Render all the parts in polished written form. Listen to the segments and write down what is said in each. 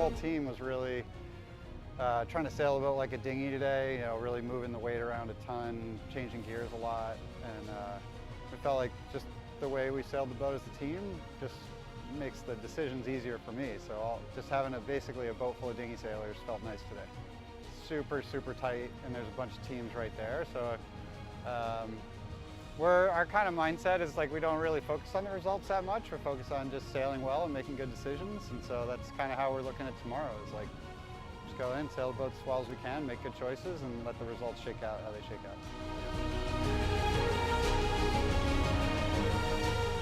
whole team was really trying to sail a boat like a dinghy today, you know, really moving the weight around a ton, changing gears a lot, and it felt like just the way we sailed the boat as a team just makes the decisions easier for me. So just having basically a boat full of dinghy sailors felt nice today. Super, super tight, and there's a bunch of teams right there. So our kind of mindset is like we don't really focus on the results that much. We're focused on just sailing well and making good decisions. And so that's kind of how we're looking at tomorrow, is like just go in, sail the boat as well as we can, make good choices, and let the results shake out how they shake out.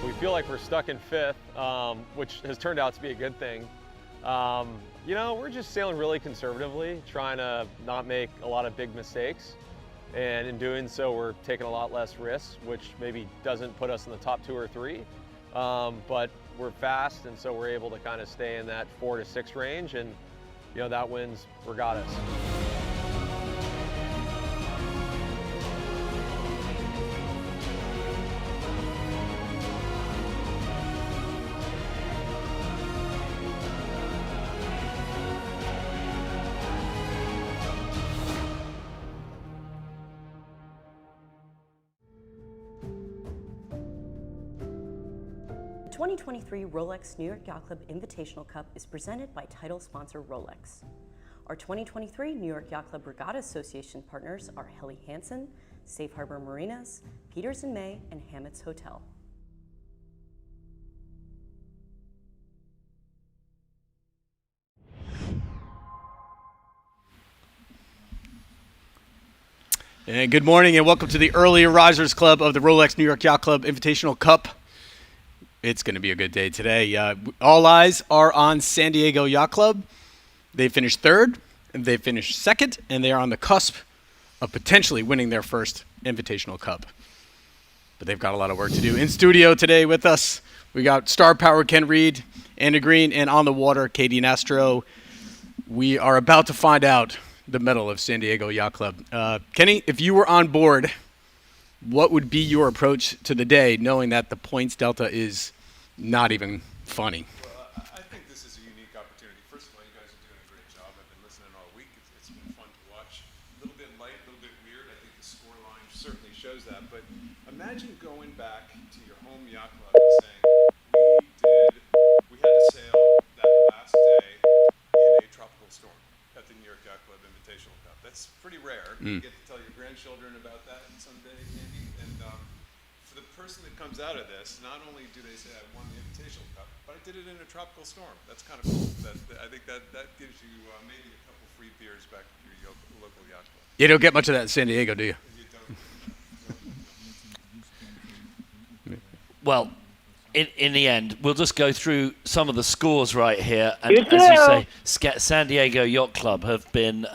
We feel like we're stuck in fifth, which has turned out to be a good thing. You know, we're just sailing really conservatively, trying to not make a lot of big mistakes. And in doing so, we're taking a lot less risks, which maybe doesn't put us in the top 2 or 3. But we're fast, and so we're able to kind of stay in that 4 to 6 range, and you know, that wins regattas. The 2023 Rolex New York Yacht Club Invitational Cup is presented by title sponsor Rolex. Our 2023 New York Yacht Club Regatta Association partners are Helly Hansen, Safe Harbor Marinas, Peters & May, and Hammett's Hotel. And good morning and welcome to the Early Risers Club of the Rolex New York Yacht Club Invitational Cup. It's going to be a good day today. All eyes are on San Diego Yacht Club. They finished third, and they finished second, and they are on the cusp of potentially winning their first Invitational Cup. But they've got a lot of work to do. In studio today with us, we got Star Power Ken Reed, Anna Green, and on the water, Katie Nastro. We are about to find out the medal of San Diego Yacht Club. Kenny, if you were on board, what would be your approach to the day, knowing that the points delta is not even funny? Well, I think this is a unique opportunity. First of all, you guys are doing a great job. I've been listening all week. It's been fun to watch. A little bit light, a little bit weird. I think the score line certainly shows that. But imagine going back to your home yacht club and saying, we had to sail that last day in a tropical storm at the New York Yacht Club Invitational Cup. That's pretty rare. You get to tell your grandchildren about that someday, maybe. And for the person that comes out of this, not only do they say I won the Invitational Cup, but I did it in a tropical storm. That's kind of cool. I think that gives you maybe a couple free beers back to your local yacht club. You don't get much of that in San Diego, do you? You don't. Well, in the end, we'll just go through some of the scores right here. And as you say, San Diego Yacht Club have been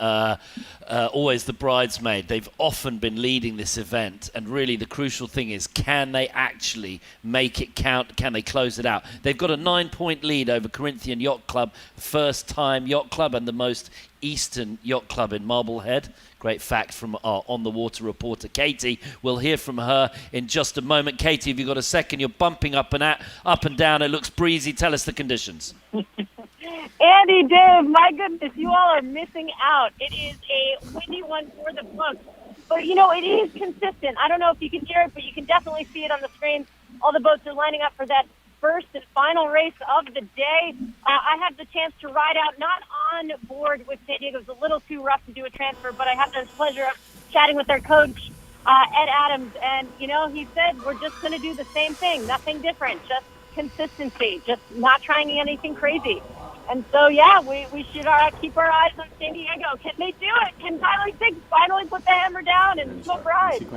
always the bridesmaid. They've often been leading this event, and really the crucial thing is, can they actually make it count? Can they close it out? They've got a 9-point lead over Corinthian Yacht Club, first-time yacht club and the most eastern yacht club in Marblehead. Great fact from our on-the-water reporter, Katie. We'll hear from her in just a moment. Katie, have you got a second? You're bumping up and down. It looks breezy. Tell us the conditions. Andy, Dave, my goodness, you all are missing out. It is a windy one for the books. But, you know, it is consistent. I don't know if you can hear it, but you can definitely see it on the screen. All the boats are lining up for that first and final race of the day. I had the chance to ride out, not on board with San Diego. It was a little too rough to do a transfer, but I had the pleasure of chatting with their coach, Ed Adams, and, you know, he said, we're just going to do the same thing, nothing different, just consistency, just not trying anything crazy. And so, yeah, we should keep our eyes on San Diego. Can they do it? Can Tyler Six finally put the hammer down and smoke ride?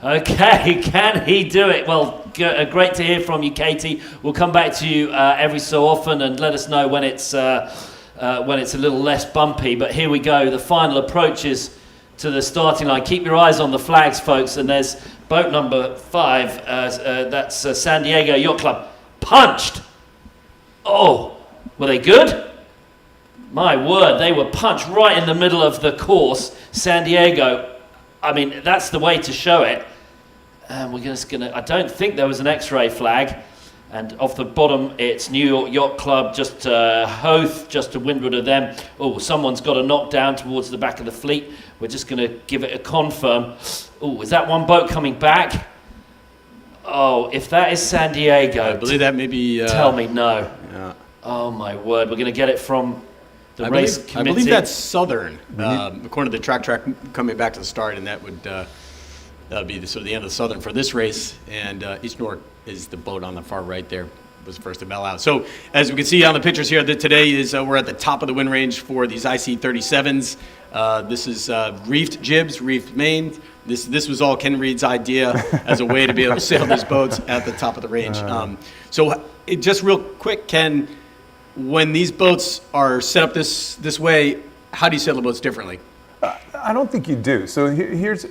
Okay, can he do it? Well, great to hear from you, Katie. We'll come back to you every so often and let us know when it's a little less bumpy. But here we go. The final approaches to the starting line. Keep your eyes on the flags, folks. And there's boat number 5. That's San Diego Yacht Club. Punched. Oh. Were they good? My word, they were punched right in the middle of the course. San Diego, I mean, that's the way to show it. And we're just gonna, I don't think there was an X-ray flag. And off the bottom, it's New York Yacht Club, just Hoth, just to windward of them. Oh, someone's got a knockdown towards the back of the fleet. We're just going to give it a confirm. Oh, is that one boat coming back? Oh, if that is San Diego, I believe that may be... tell me no. Yeah. Oh, my word. We're going to get it from the race committee. I believe that's Southern, according to the track coming back to the start, and that would be sort of the end of the Southern for this race. And East North is the boat on the far right there. Was first to bail out. So as we can see on the pictures here, today is we're at the top of the wind range for these IC37s. This is reefed jibs, reefed main. This was all Ken Reed's idea as a way to be able to sail these boats at the top of the range. So just real quick, Ken, when these boats are set up this way, how do you sail the boats differently? I don't think you do. So here's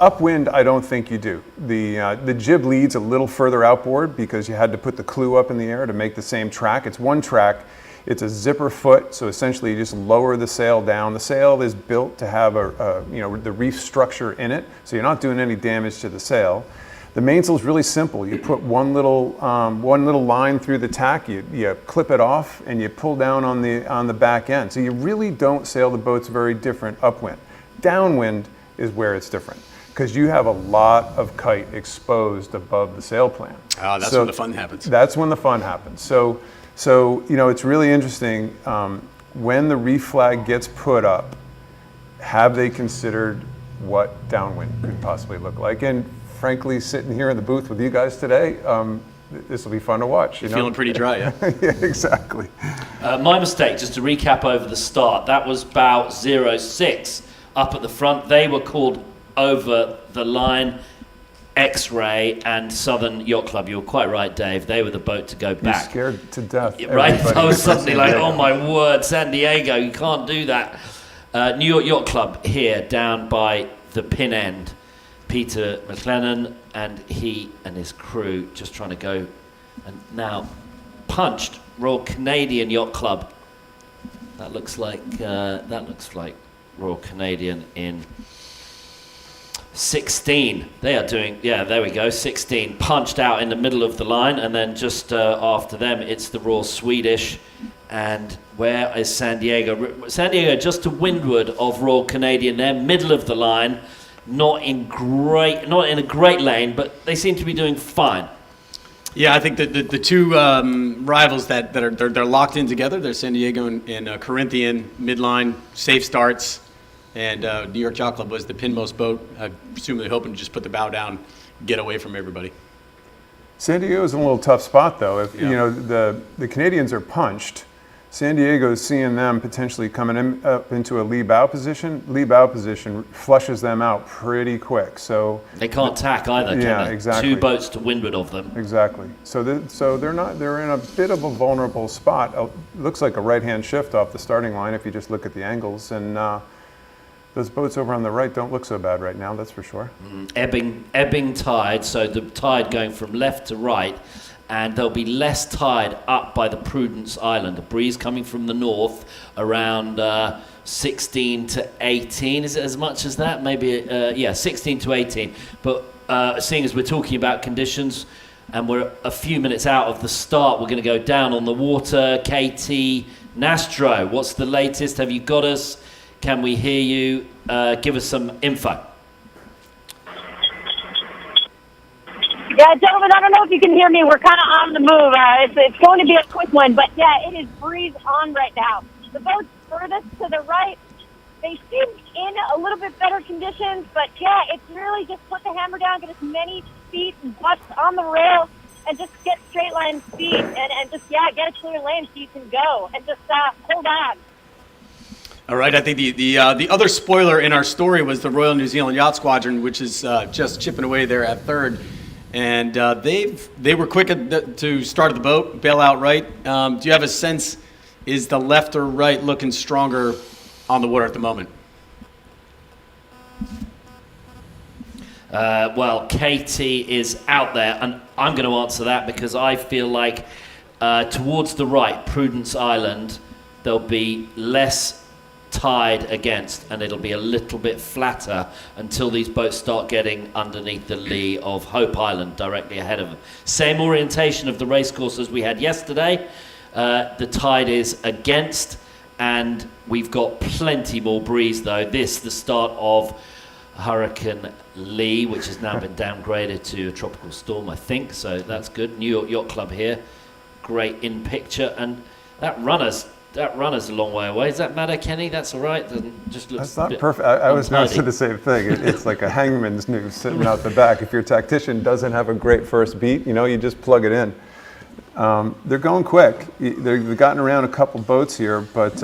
upwind. I don't think you do. The jib leads a little further outboard because you had to put the clew up in the air to make the same track. It's one track. It's a zipper foot, so essentially you just lower the sail down. The sail is built to have the reef structure in it, so you're not doing any damage to the sail. The mainsail is really simple. You put one little line through the tack, you clip it off, and you pull down on the back end. So you really don't sail the boats very different upwind. Downwind is where it's different, because you have a lot of kite exposed above the sail plan. Oh, that's when the fun happens. That's when the fun happens. So it's really interesting, when the reef flag gets put up, have they considered what downwind could possibly look like? And frankly, sitting here in the booth with you guys today, this will be fun to watch. You're feeling pretty dry, yeah? Yeah, exactly. My mistake, just to recap over the start, that was bow 06 up at the front. They were called over the line. X-Ray and Southern Yacht Club. You were quite right, Dave. They were the boat to go back. You're scared to death. Right? I was suddenly like, oh my word, San Diego, you can't do that. New York Yacht Club here, down by the pin end. Peter McLennan and he and his crew just trying to go, and now punched Royal Canadian Yacht Club. That looks like Royal Canadian in 16. They are doing, yeah, there we go, 16. Punched out in the middle of the line, and then just after them, it's the Royal Swedish. And where is San Diego? San Diego just to windward of Royal Canadian there, middle of the line. Not in a great lane, but they seem to be doing fine. Yeah, I think that the two rivals that are they're locked in together. They're San Diego and Corinthian midline, safe starts. And New York Yacht Club was the pinmost boat, presumably hoping to just put the bow down, get away from everybody. San Diego's in a little tough spot, though. If the Canadians are punched, San Diego's seeing them potentially coming up into a lee bow position. Lee bow position flushes them out pretty quick. So they can't tack either, can they? Exactly. 2 boats to windward of them. Exactly. So they're in a bit of a vulnerable spot. Looks like a right-hand shift off the starting line if you just look at the angles. And those boats over on the right don't look so bad right now, that's for sure. Ebbing tide, so the tide going from left to right, and there'll be less tide up by the Prudence Island. A breeze coming from the north around 16 to 18. Is it as much as that? Maybe, 16 to 18. But seeing as we're talking about conditions, and we're a few minutes out of the start, we're going to go down on the water. KT Nastro, what's the latest? Have you got us? Can we hear you? Give us some info. Yeah, gentlemen, I don't know if you can hear me. We're kind of on the move. It's going to be a quick one, but yeah, it is breeze on right now. The boats furthest to the right, they seem in a little bit better conditions, but yeah, it's really just put the hammer down, get as many feet and butts on the rail, and just get straight line speed, and just, get a clear lane so you can go, and just hold on. All right, I think the other spoiler in our story was the Royal New Zealand Yacht Squadron, which is just chipping away there at third. And they were quick to start the boat, bail out right. Do you have a sense, is the left or right looking stronger on the water at the moment? Well, KT is out there, and I'm going to answer that because I feel like towards the right, Prudence Island, there'll be less tide against, and it'll be a little bit flatter until these boats start getting underneath the lee of Hope Island directly ahead of them. Same orientation of the racecourse as we had yesterday. The tide is against, and we've got plenty more breeze though. This, the start of Hurricane Lee, which has now been downgraded to a tropical storm, I think, so that's good. New York Yacht Club here, great in picture, and that runner's a long way away. Does that matter, Kenny? That's all right. Just looks That's not perfect. I was untidy. noticing the same thing. It's like a hangman's noose sitting out the back. If your tactician doesn't have a great first beat, you just plug it in. They're going quick. They've gotten around a couple boats here, but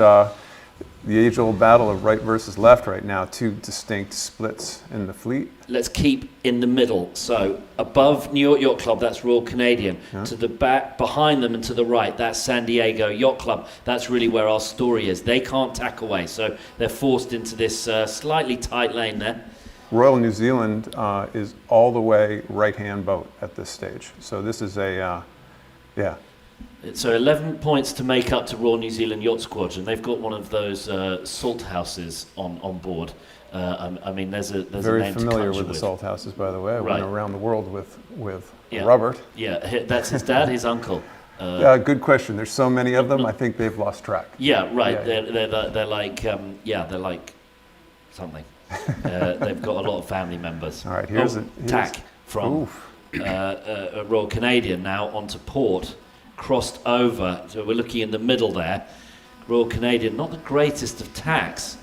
the age-old battle of right versus left right now, two distinct splits in the fleet. Let's keep in the middle. So above New York Yacht Club, that's Royal Canadian. Yeah. To the back, behind them and to the right, that's San Diego Yacht Club. That's really where our story is. They can't tack away, so they're forced into this slightly tight lane there. Royal New Zealand is all the way right-hand boat at this stage. So this is yeah. So 11 points to make up to Royal New Zealand Yacht Squadron. They've got one of those salt houses on board. I mean, there's a Very name to familiar conjure with the salt houses, by the way. I Right. went around the world with Yeah. Robert. Yeah, that's his dad, his uncle. Yeah, good question. There's so many of them, I think they've lost track. Yeah, right. Yeah, They're like they're like something. They've got a lot of family members. All right, here's tack from Royal Canadian now onto port, crossed over. So we're looking in the middle there. Royal Canadian, not the greatest of tacks.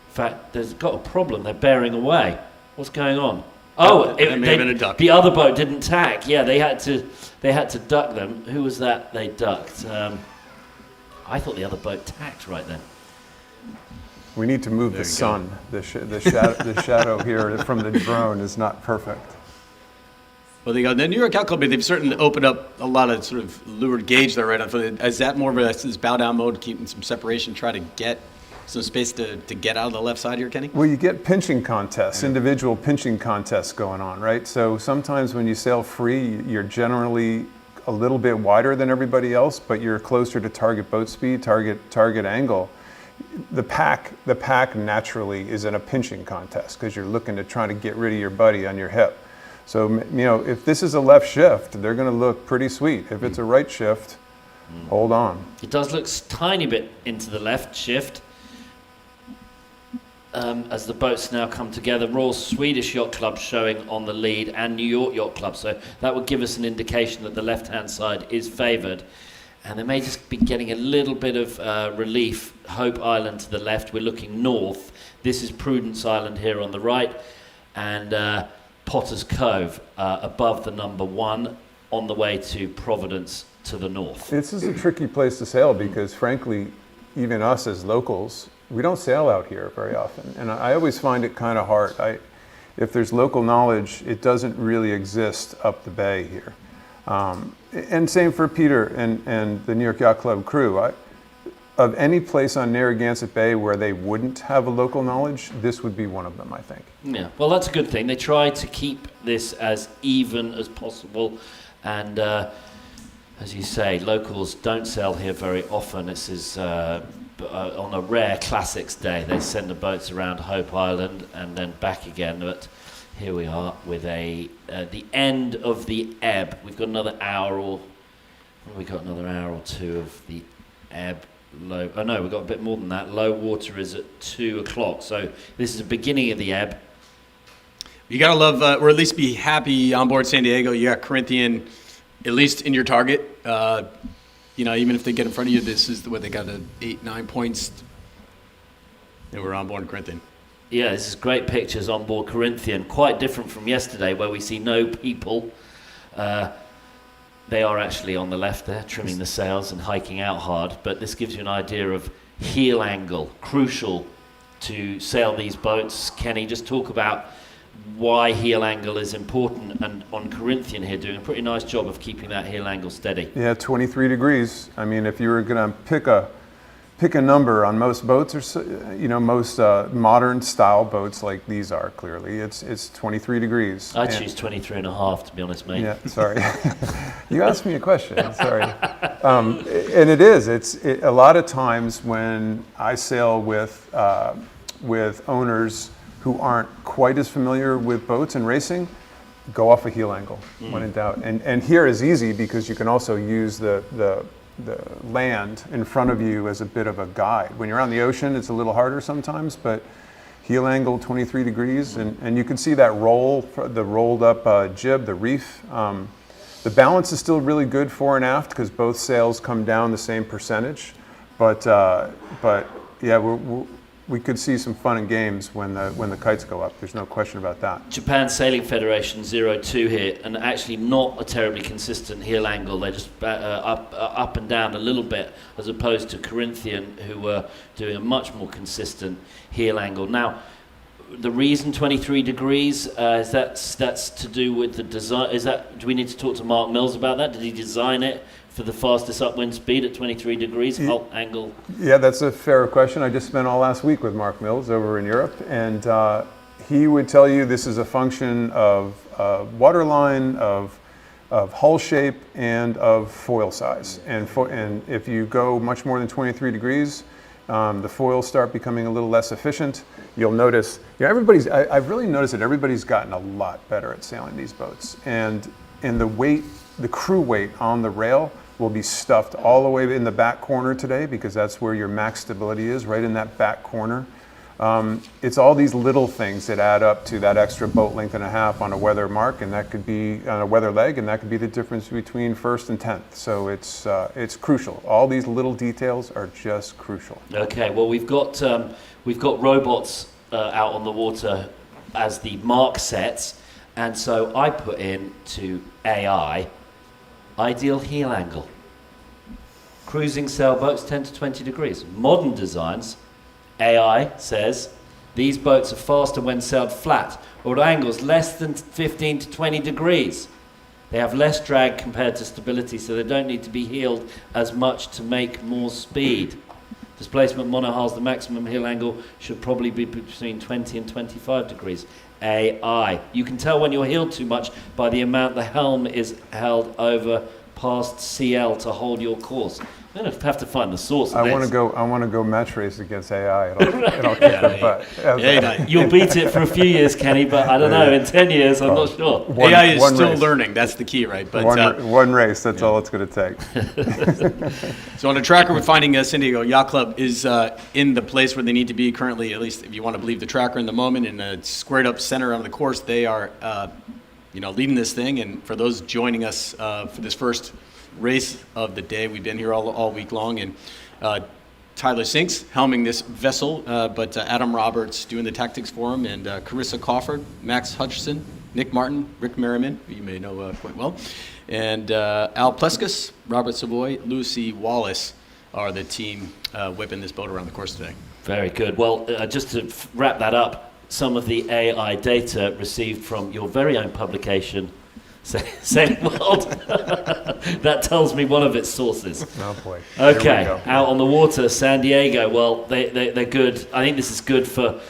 In fact, there's got a problem. They're bearing away. What's going on? Oh, It may have been a duck. The other boat didn't tack. Yeah, they had to duck them. Who was that? They ducked. I thought the other boat tacked right then. We need to move the sun. The shadow here from the drone is not perfect. Well, the New York Yacht Club, they've certainly opened up a lot of sort of leeward gauge there right on. Is that more of this bow down mode, keeping some separation, try to get some space to get out of the left side here, Kenny? Well, you get pinching contests, individual pinching contests going on, right? So sometimes when you sail free, you're generally a little bit wider than everybody else, but you're closer to target boat speed, target angle. The pack naturally is in a pinching contest because you're looking to try to get rid of your buddy on your hip. So, if this is a left shift, they're going to look pretty sweet. If it's a right shift, hold on. It does look tiny bit into the left shift. As the boats now come together, Royal Swedish Yacht Club showing on the lead and New York Yacht Club. So that would give us an indication that the left-hand side is favoured. And they may just be getting a little bit of relief. Hope Island to the left. We're looking north. This is Prudence Island here on the right. And Potter's Cove above the number 1 on the way to Providence to the north. This is a tricky place to sail because, frankly, even us as locals, we don't sail out here very often. And I always find it kind of hard. If there's local knowledge, it doesn't really exist up the bay here. And same for Peter and the New York Yacht Club crew. Of any place on Narragansett Bay where they wouldn't have a local knowledge, this would be one of them, I think. Yeah, well, that's a good thing. They try to keep this as even as possible. And as you say, locals don't sail here very often. This is on a rare classics day. They send the boats around Hope Island and then back again. But here we are with the end of the ebb. We've got another hour or two of the ebb. Low. Oh no, we've got a bit more than that. Low water is at 2 o'clock. So this is the beginning of the ebb. You gotta love, or at least be happy on board San Diego. You got Corinthian, at least in your target. Even if they get in front of you, this is what they got 8-9 points. They were on board Corinthian. Yeah, this is great pictures on board Corinthian. Quite different from yesterday, where we see no people. They are actually on the left there, trimming the sails and hiking out hard. But this gives you an idea of heel angle, crucial to sail these boats. Kenny, just talk about why heel angle is important. And on Corinthian here, doing a pretty nice job of keeping that heel angle steady. Yeah, 23 degrees. I mean, if you were going to pick a number on most boats, or most modern style boats like these are, clearly it's 23 degrees. I choose 23 and a half, to be honest, mate. Yeah, sorry. You asked me a question. Sorry. And it is. A lot of times when I sail with owners who aren't quite as familiar with boats and racing, go off a heel angle when in doubt. And here is easy because you can also use the land in front of you as a bit of a guide. When you're on the ocean, it's a little harder sometimes, but heel angle 23 degrees, and you can see that the rolled up jib, the reef. The balance is still really good fore and aft because both sails come down the same percentage, but yeah, we could see some fun and games when the kites go up. There's no question about that. Japan Sailing Federation 02 here, and actually not a terribly consistent heel angle. They're just up and down a little bit, as opposed to Corinthian, who were doing a much more consistent heel angle. Now, the reason 23 degrees is that's to do with the design. Do we need to talk to Mark Mills about that? Did he design it for the fastest upwind speed at 23 degrees angle? Yeah, that's a fair question. I just spent all last week with Mark Mills over in Europe, and he would tell you this is a function of waterline, of hull shape, and of foil size. And if you go much more than 23 degrees, the foils start becoming a little less efficient. You'll notice, I've really noticed that everybody's gotten a lot better at sailing these boats. And the crew weight on the rail will be stuffed all the way in the back corner today because that's where your max stability is, right in that back corner. It's all these little things that add up to that extra boat length and a half on a weather mark, and that could be on a weather leg, and that could be the difference between first and 10th. So it's crucial. All these little details are just crucial. Okay, well we've got robots out on the water as the mark sets, and so I put in to AI ideal heel angle. Cruising sailboats 10 to 20 degrees. Modern designs, AI says these boats are faster when sailed flat or at angles less than 15 to 20 degrees. They have less drag compared to stability, so they don't need to be heeled as much to make more speed. Displacement monohulls, the maximum heel angle should probably be between 20 and 25 degrees. AI. You can tell when you're heeled too much by the amount the helm is held over past CL to hold your course. I'm going to have to find the source of I this. want to go match race against AI. It'll kick their butt. You'll beat it for a few years, Kenny, but I don't know, in 10 years, I'm not sure. AI is still learning. That's the key, right? But one race, that's all it's going to take. So on the tracker, we're finding San Diego Yacht Club is in the place where they need to be currently, at least if you want to believe the tracker in the moment, in a squared up center on the course. They are leading this thing. And for those joining us for this first race of the day, we've been here all week long, and Tyler Sinks helming this vessel, but Adam Roberts doing the tactics for him, and Carissa Crawford, Max Hutchison, Nick Martin, Rick Merriman, who you may know quite well, and Al Pleskus, Robert Savoy, Lucy Wallace are the team whipping this boat around the course today. Very good. Well, just to wrap that up, some of the AI data received from your very own publication, Sailing World. That tells me one of its sources. Oh boy. Okay, out on the water, San Diego. Well, they're good. I think this is good for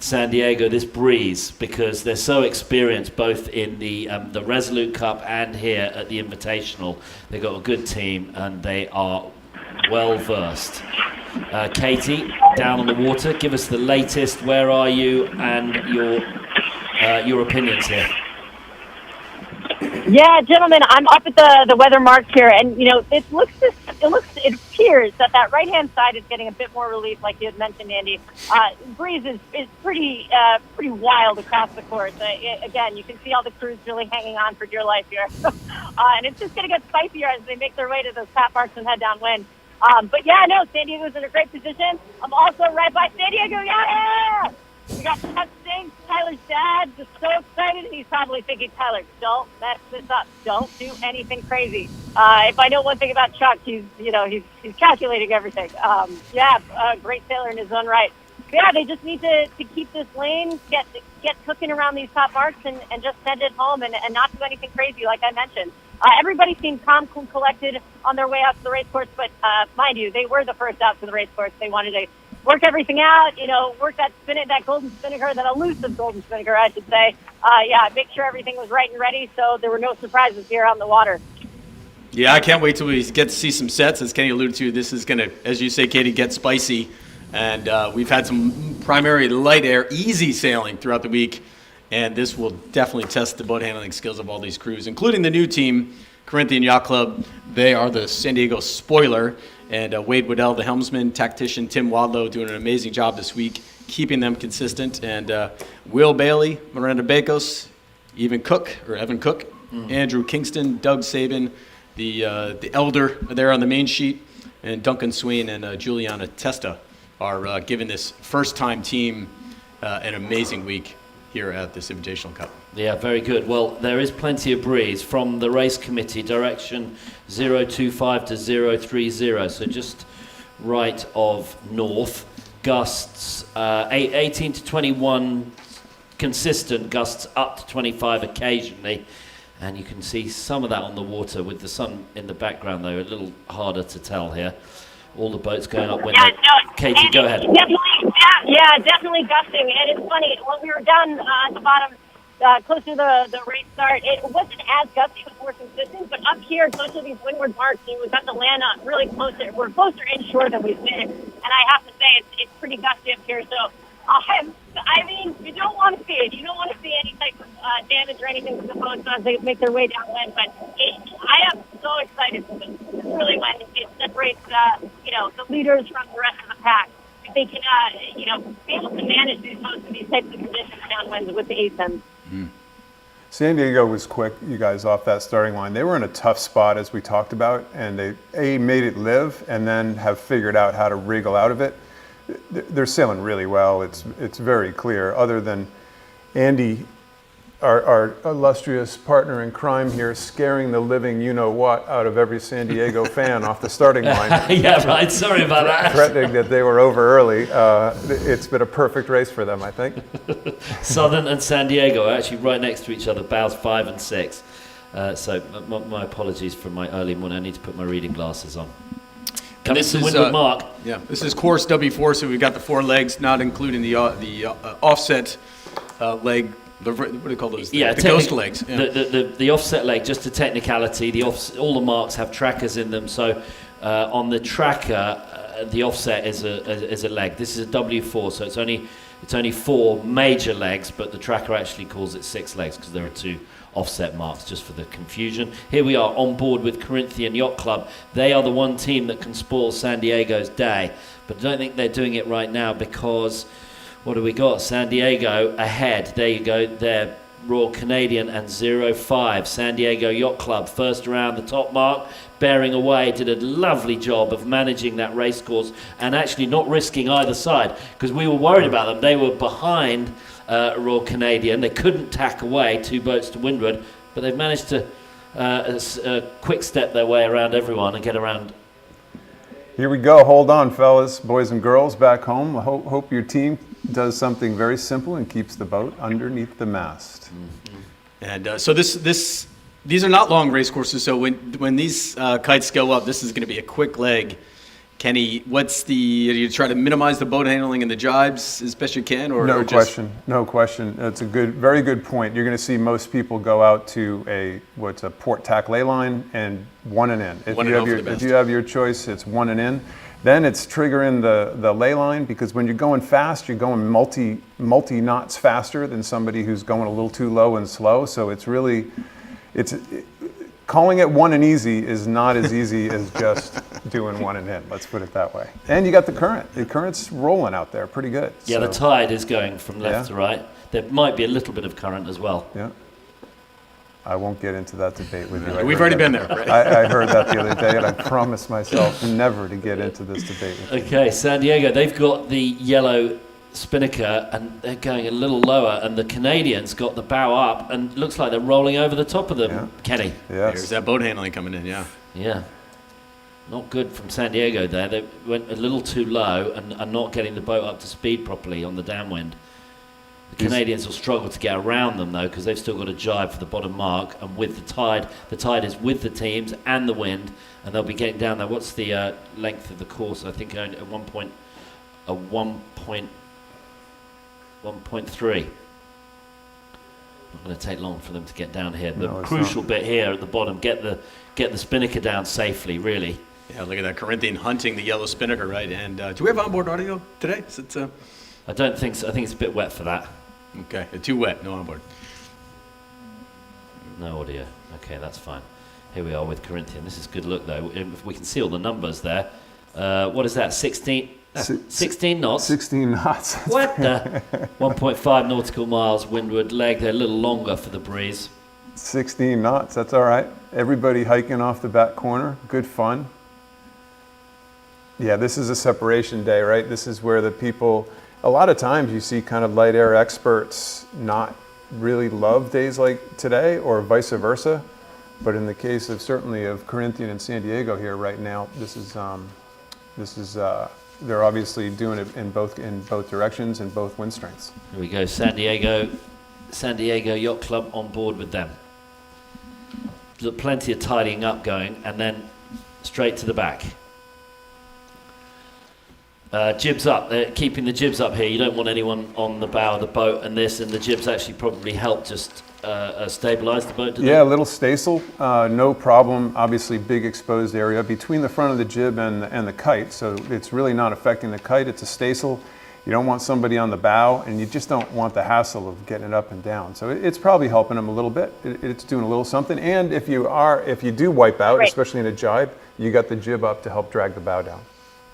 San Diego, this breeze, because they're so experienced both in the Resolute Cup and here at the Invitational. They've got a good team and they are well versed. Katie, down on the water, give us the latest. Where are you and your opinions here? Yeah, gentlemen, I'm up at the weather mark here, and it appears that right-hand side is getting a bit more relief, like you had mentioned, Andy. Breeze is pretty wild across the course. Again, you can see all the crews really hanging on for dear life here, and it's just going to get spicier as they make their way to those top marks and head downwind. But yeah, no, San Diego's in a great position. I'm also right by San Diego. Yeah! We got Chuck Sings, Tyler's dad, just so excited, and he's probably thinking, Tyler, don't mess this up. Don't do anything crazy. If I know one thing about Chuck, he's calculating everything. Great sailor in his own right. But yeah, they just need to keep this lane, get cooking around these top marks, and just send it home and not do anything crazy, like I mentioned. Everybody seemed calm, cool, collected on their way out to the race course, but mind you, they were the first out to the race course. They wanted to work everything out, work that golden spinnaker, that elusive golden spinnaker, I should say. Make sure everything was right and ready, so there were no surprises here on the water. Yeah, I can't wait till we get to see some sets. As Kenny alluded to, this is going to, as you say, Katie, get spicy. And we've had some primary light air, easy sailing throughout the week. And this will definitely test the boat handling skills of all these crews, including the new team, Corinthian Yacht Club. They are the San Diego spoiler. And Wade Waddell, the helmsman, tactician, Tim Wadlow doing an amazing job this week, keeping them consistent. And Will Bailey, Miranda Bakos, Evan Cook, Andrew Kingston, Doug Sabin, the elder there on the main sheet, and Duncan Swain and Juliana Testa are giving this first-time team an amazing week here at this Invitational Cup. Yeah, very good. Well, there is plenty of breeze from the race committee, direction 025 to 030, so just right of north. Gusts 18 to 21, consistent gusts up to 25 occasionally. And you can see some of that on the water with the sun in the background, though. A little harder to tell here. All the boats going up. Katie, go ahead. Definitely gusting. And it's funny, when we were down at the bottom, close to the race start, it wasn't as gusty, it was more consistent. But up here, close to these windward marks, we've got the land up really closer. We're closer inshore than we've been. And I have to say, it's pretty gusty up here. So, I mean, you don't want to see it. You don't want to see any type of damage or anything to the boats as they make their way downwind. But I am so excited for this. This is really when it separates, the leaders from the rest of the pack. If they can, be able to manage these boats in these types of conditions downwind with the ASIMs. Mm. San Diego was quick, you guys, off that starting line. They were in a tough spot, as we talked about, and they made it live and then have figured out how to wriggle out of it. They're sailing really well. It's very clear. Other than Andy, our illustrious partner in crime here, scaring the living you-know-what out of every San Diego fan off the starting line. Yeah, right. Sorry about that. Threatening that they were over early. It's been a perfect race for them, I think. Southern and San Diego are actually right next to each other, bows 5 and 6. So my apologies for my early morning. I need to put my reading glasses on. And this is Windward mark. Yeah, this is course W4, so we've got the 4 legs, not including the offset leg. What do you call those? The ghost legs. Yeah. The offset leg, just a technicality. All the marks have trackers in them. So on the tracker, the offset is a leg. This is a W4, so it's only 4 major legs, but the tracker actually calls it 6 legs because there are 2 offset marks, just for the confusion. Here we are on board with Corinthian Yacht Club. They are the one team that can spoil San Diego's day, but I don't think they're doing it right now because what do we got? San Diego ahead. There you go. They're Royal Canadian and 05. San Diego Yacht Club first around the top mark, bearing away, did a lovely job of managing that race course and actually not risking either side because we were worried about them. They were behind Royal Canadian. They couldn't tack away 2 boats to windward, but they've managed to quick step their way around everyone and get around. Here we go. Hold on, fellas, boys and girls back home. I hope your team does something very simple and keeps the boat underneath the mast. Mm-hmm. And so these are not long race courses. So when these kites go up, this is going to be a quick leg. Kenny, do you try to minimize the boat handling and the jibes as best you can? No question. That's a very good point. You're going to see most people go out to a port tack lay line and 1 and in. If you have your choice, it's 1 and in. Then it's triggering the lay line because when you're going fast, you're going multi knots faster than somebody who's going a little too low and slow. So calling it 1 and easy is not as easy as just doing 1 and in. Let's put it that way. And you got the current. The current's rolling out there pretty good. Yeah, the tide is going from left to right. There might be a little bit of current as well. Yeah. I won't get into that debate with you. We've already been there. Right? I heard that the other day, and I promised myself never to get into this debate with you. Okay, San Diego, they've got the yellow spinnaker, and they're going a little lower, and the Canadians got the bow up, and looks like they're rolling over the top of them, yeah. Kenny. Yes. There's that boat handling coming in, yeah. Yeah. Not good from San Diego there. They went a little too low and are not getting the boat up to speed properly on the downwind. The Canadians will struggle to get around them, though, because they've still got a jibe for the bottom mark, and with the tide is with the teams and the wind, and they'll be getting down there. What's the length of the course? I think at 1.3. Not going to take long for them to get down here. The No, it's crucial not. bit here at the bottom, get the spinnaker down safely, really. Yeah, look at that Corinthian hunting the yellow spinnaker, right? And do we have onboard audio today? I don't think so. I think it's a bit wet for that. Okay, too wet, no onboard. No audio. Okay, that's fine. Here we are with Corinthian. This is good look, though. If we can see all the numbers there. What is that, 16? 16 knots? 16 knots. What the? 1.5 nautical miles windward leg. They're a little longer for the breeze. 16 knots, that's all right. Everybody hiking off the back corner, good fun. Yeah, this is a separation day, right? This is where the people, a lot of times you see kind of light air experts not really love days like today or vice versa. But in the case of certainly of Corinthian and San Diego here right now, this is they're obviously doing it in both directions and both wind strengths. Here we go, San Diego Yacht Club on board with them. There's plenty of tidying up going, and then straight to the back. Jibs up. They're keeping the jibs up here. You don't want anyone on the bow of the boat, and the jibs actually probably help just stabilize the boat. Yeah, a little staysail, no problem. Obviously, big exposed area between the front of the jib and the kite, so it's really not affecting the kite. It's a staysail. You don't want somebody on the bow, and you just don't want the hassle of getting it up and down. So it's probably helping them a little bit. It's doing a little something. And if you do wipe out, Right. especially in a jibe, you got the jib up to help drag the bow down.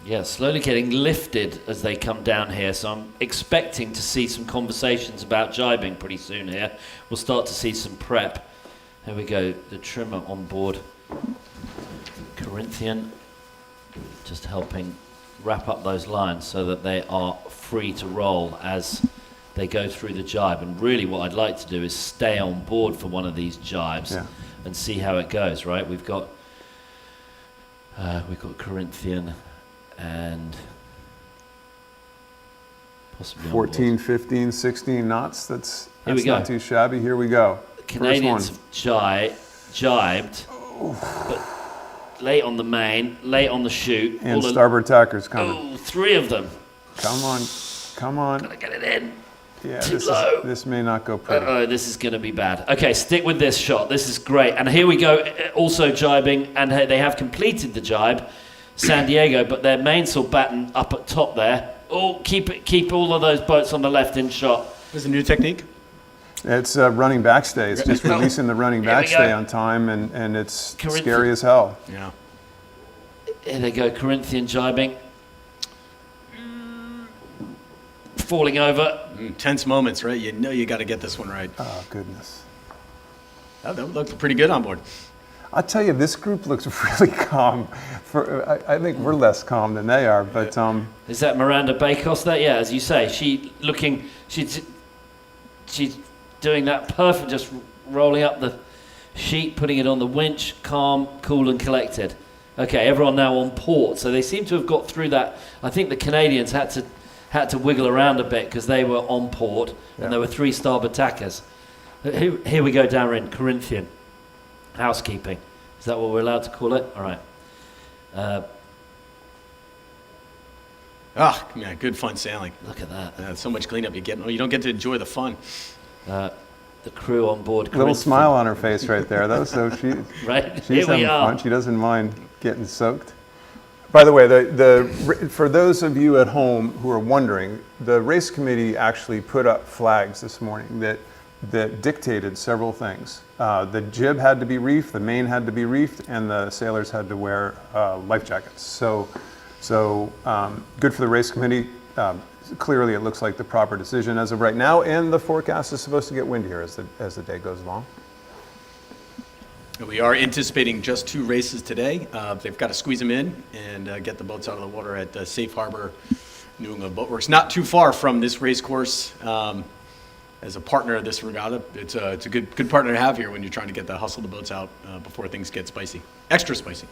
Yeah, slowly getting lifted as they come down here. So I'm expecting to see some conversations about jibing pretty soon here. We'll start to see some prep. There we go, the trimmer on board. Corinthian just helping wrap up those lines so that they are free to roll as they go through the jibe. And really what I'd like to do is stay on board for one of these jibes and see how it goes, right? We've got Corinthian and possibly 14, 15, 16 knots. That's Here we go. not too shabby. Here we go. Canadians First have jibed, but late on the main, late on the chute. one. And starboard tacker's coming. Oh, 3 of them. Come on. Come on. Gotta get it in. Yeah, Too this low. this may not go pretty. Oh, this is going to be bad. Okay, stick with this shot. This is great. And here we go, also jibing, and they have completed the jibe, San Diego, but their mainsail batten up at top there. Oh, keep all of those boats on the left in shot. This is a new technique? It's running backstay. It's just releasing the running Here we backstay go. on time, and it's Corinthian. scary as hell. Yeah. Here they go, Corinthian jibing. Falling over. Tense moments, right? You know you got to get this one right. Oh, goodness. That looked pretty good on board. I'll tell you, this group looks really calm. I think we're less calm than they are, but Is that Miranda Bakos there? Yeah, as you say, she's doing that perfect, just rolling up the sheet, putting it on the winch, calm, cool and collected. Okay, everyone now on port, so they seem to have got through that. I think the Canadians had to wiggle around a bit because they were on port, and there were 3 starboard tackers. Here we go, Darren, Corinthian. Housekeeping. Is that what we're allowed to call it? All right. Yeah, good fun sailing. Look at that. So much cleanup you don't get to enjoy the fun. The crew on board. little Corinthian. smile on her face right there, though. So Right. she's Here we having are. fun. She doesn't mind getting soaked. By the way, for those of you at home who are wondering, the race committee actually put up flags this morning that dictated several things. The jib had to be reefed, the main had to be reefed, and the sailors had to wear life jackets. So good for the race committee. Clearly, it looks like the proper decision as of right now, and the forecast is supposed to get windier as the day goes along. We are anticipating just 2 races today. They've got to squeeze them in and get the boats out of the water at Safe Harbor, New England Boat Works. Not too far from this race course. As a partner of this regatta, it's a good partner to have here when you're trying to hustle the boats out before things get spicy, extra spicy.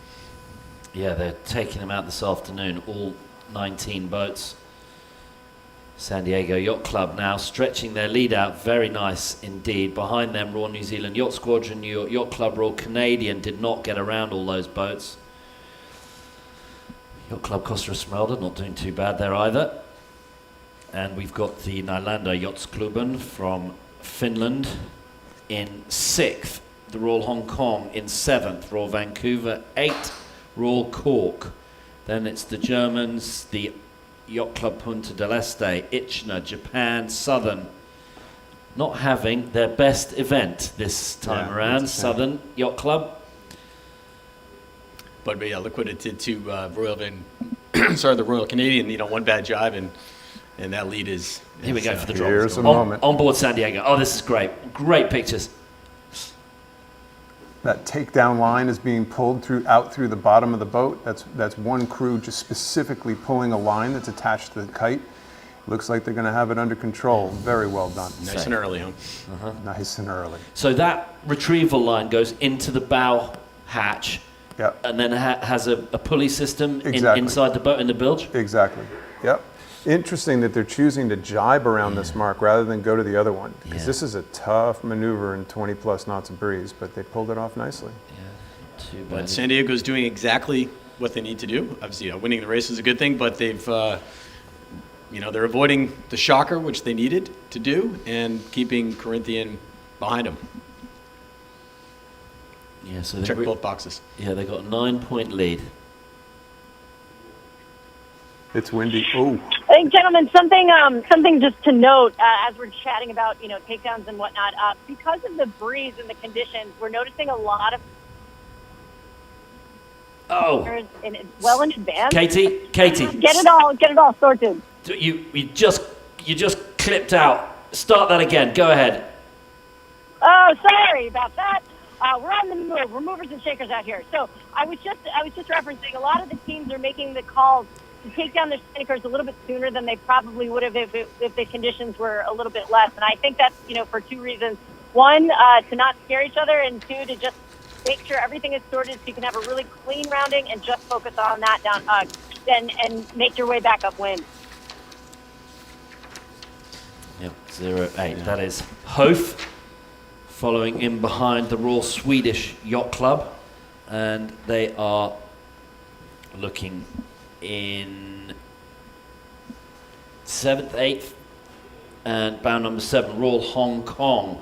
Yeah, they're taking them out this afternoon, all 19 boats. San Diego Yacht Club now stretching their lead out, very nice indeed. Behind them, Royal New Zealand Yacht Squadron, New York Yacht Club, Royal Canadian did not get around all those boats. Yacht Club Costa Esmeralda not doing too bad there either. And we've got the Nylander Yachts Klubben from Finland. in 6th. The Royal Hong Kong in 7th. Royal Vancouver 8th. Royal Cork. Then it's the Germans, the Yacht Club Punta del Este, Itchner, Japan, Southern, not having their best event this time around. Southern Yacht Club. But yeah, look what it did to the Royal Canadian. One bad jive and that lead is. Here we go for the drop. Here's a moment. On board San Diego. Oh, this is great. Great pictures. That takedown line is being pulled out through the bottom of the boat. That's one crew just specifically pulling a line that's attached to the kite. Looks like they're going to have it under control. Very well done. Nice and early, huh? Nice and early. So that retrieval line goes into the bow hatch. Yep. And then has a pulley system Exactly. inside the boat in the bilge. Exactly. Yep. Interesting that they're choosing to jibe around this mark rather than go to the other one, because this is a tough maneuver in 20 plus knots of breeze, but they pulled it off nicely. Yeah. Too bad. But San Diego's doing exactly what they need to do. Obviously, winning the race is a good thing, but they've, they're avoiding the shocker, which they needed to do, and keeping Corinthian behind them. Yeah, so Check both boxes. Yeah, they got a 9-point lead. It's windy. Oh, I think, gentlemen, something just to note as we're chatting about, takedowns and whatnot. Because of the breeze and the conditions, we're noticing a lot of well in advance. Katie, Get it all sorted. you just clipped out. Start that again. Go ahead. Oh, sorry about that. We're on the move. We're movers and shakers out here. So I was just referencing a lot of the teams are making the calls to take down their spinnakers a little bit sooner than they probably would have if the conditions were a little bit less. And I think that's, for two reasons. One, to not scare each other, and two, to just make sure everything is sorted so you can have a really clean rounding and just focus on that down and make your way back upwind. Yep, 0-8. That is Hof following in behind the Royal Swedish Yacht Club, and they are looking in 7th, 8th, and bound number 7, Royal Hong Kong.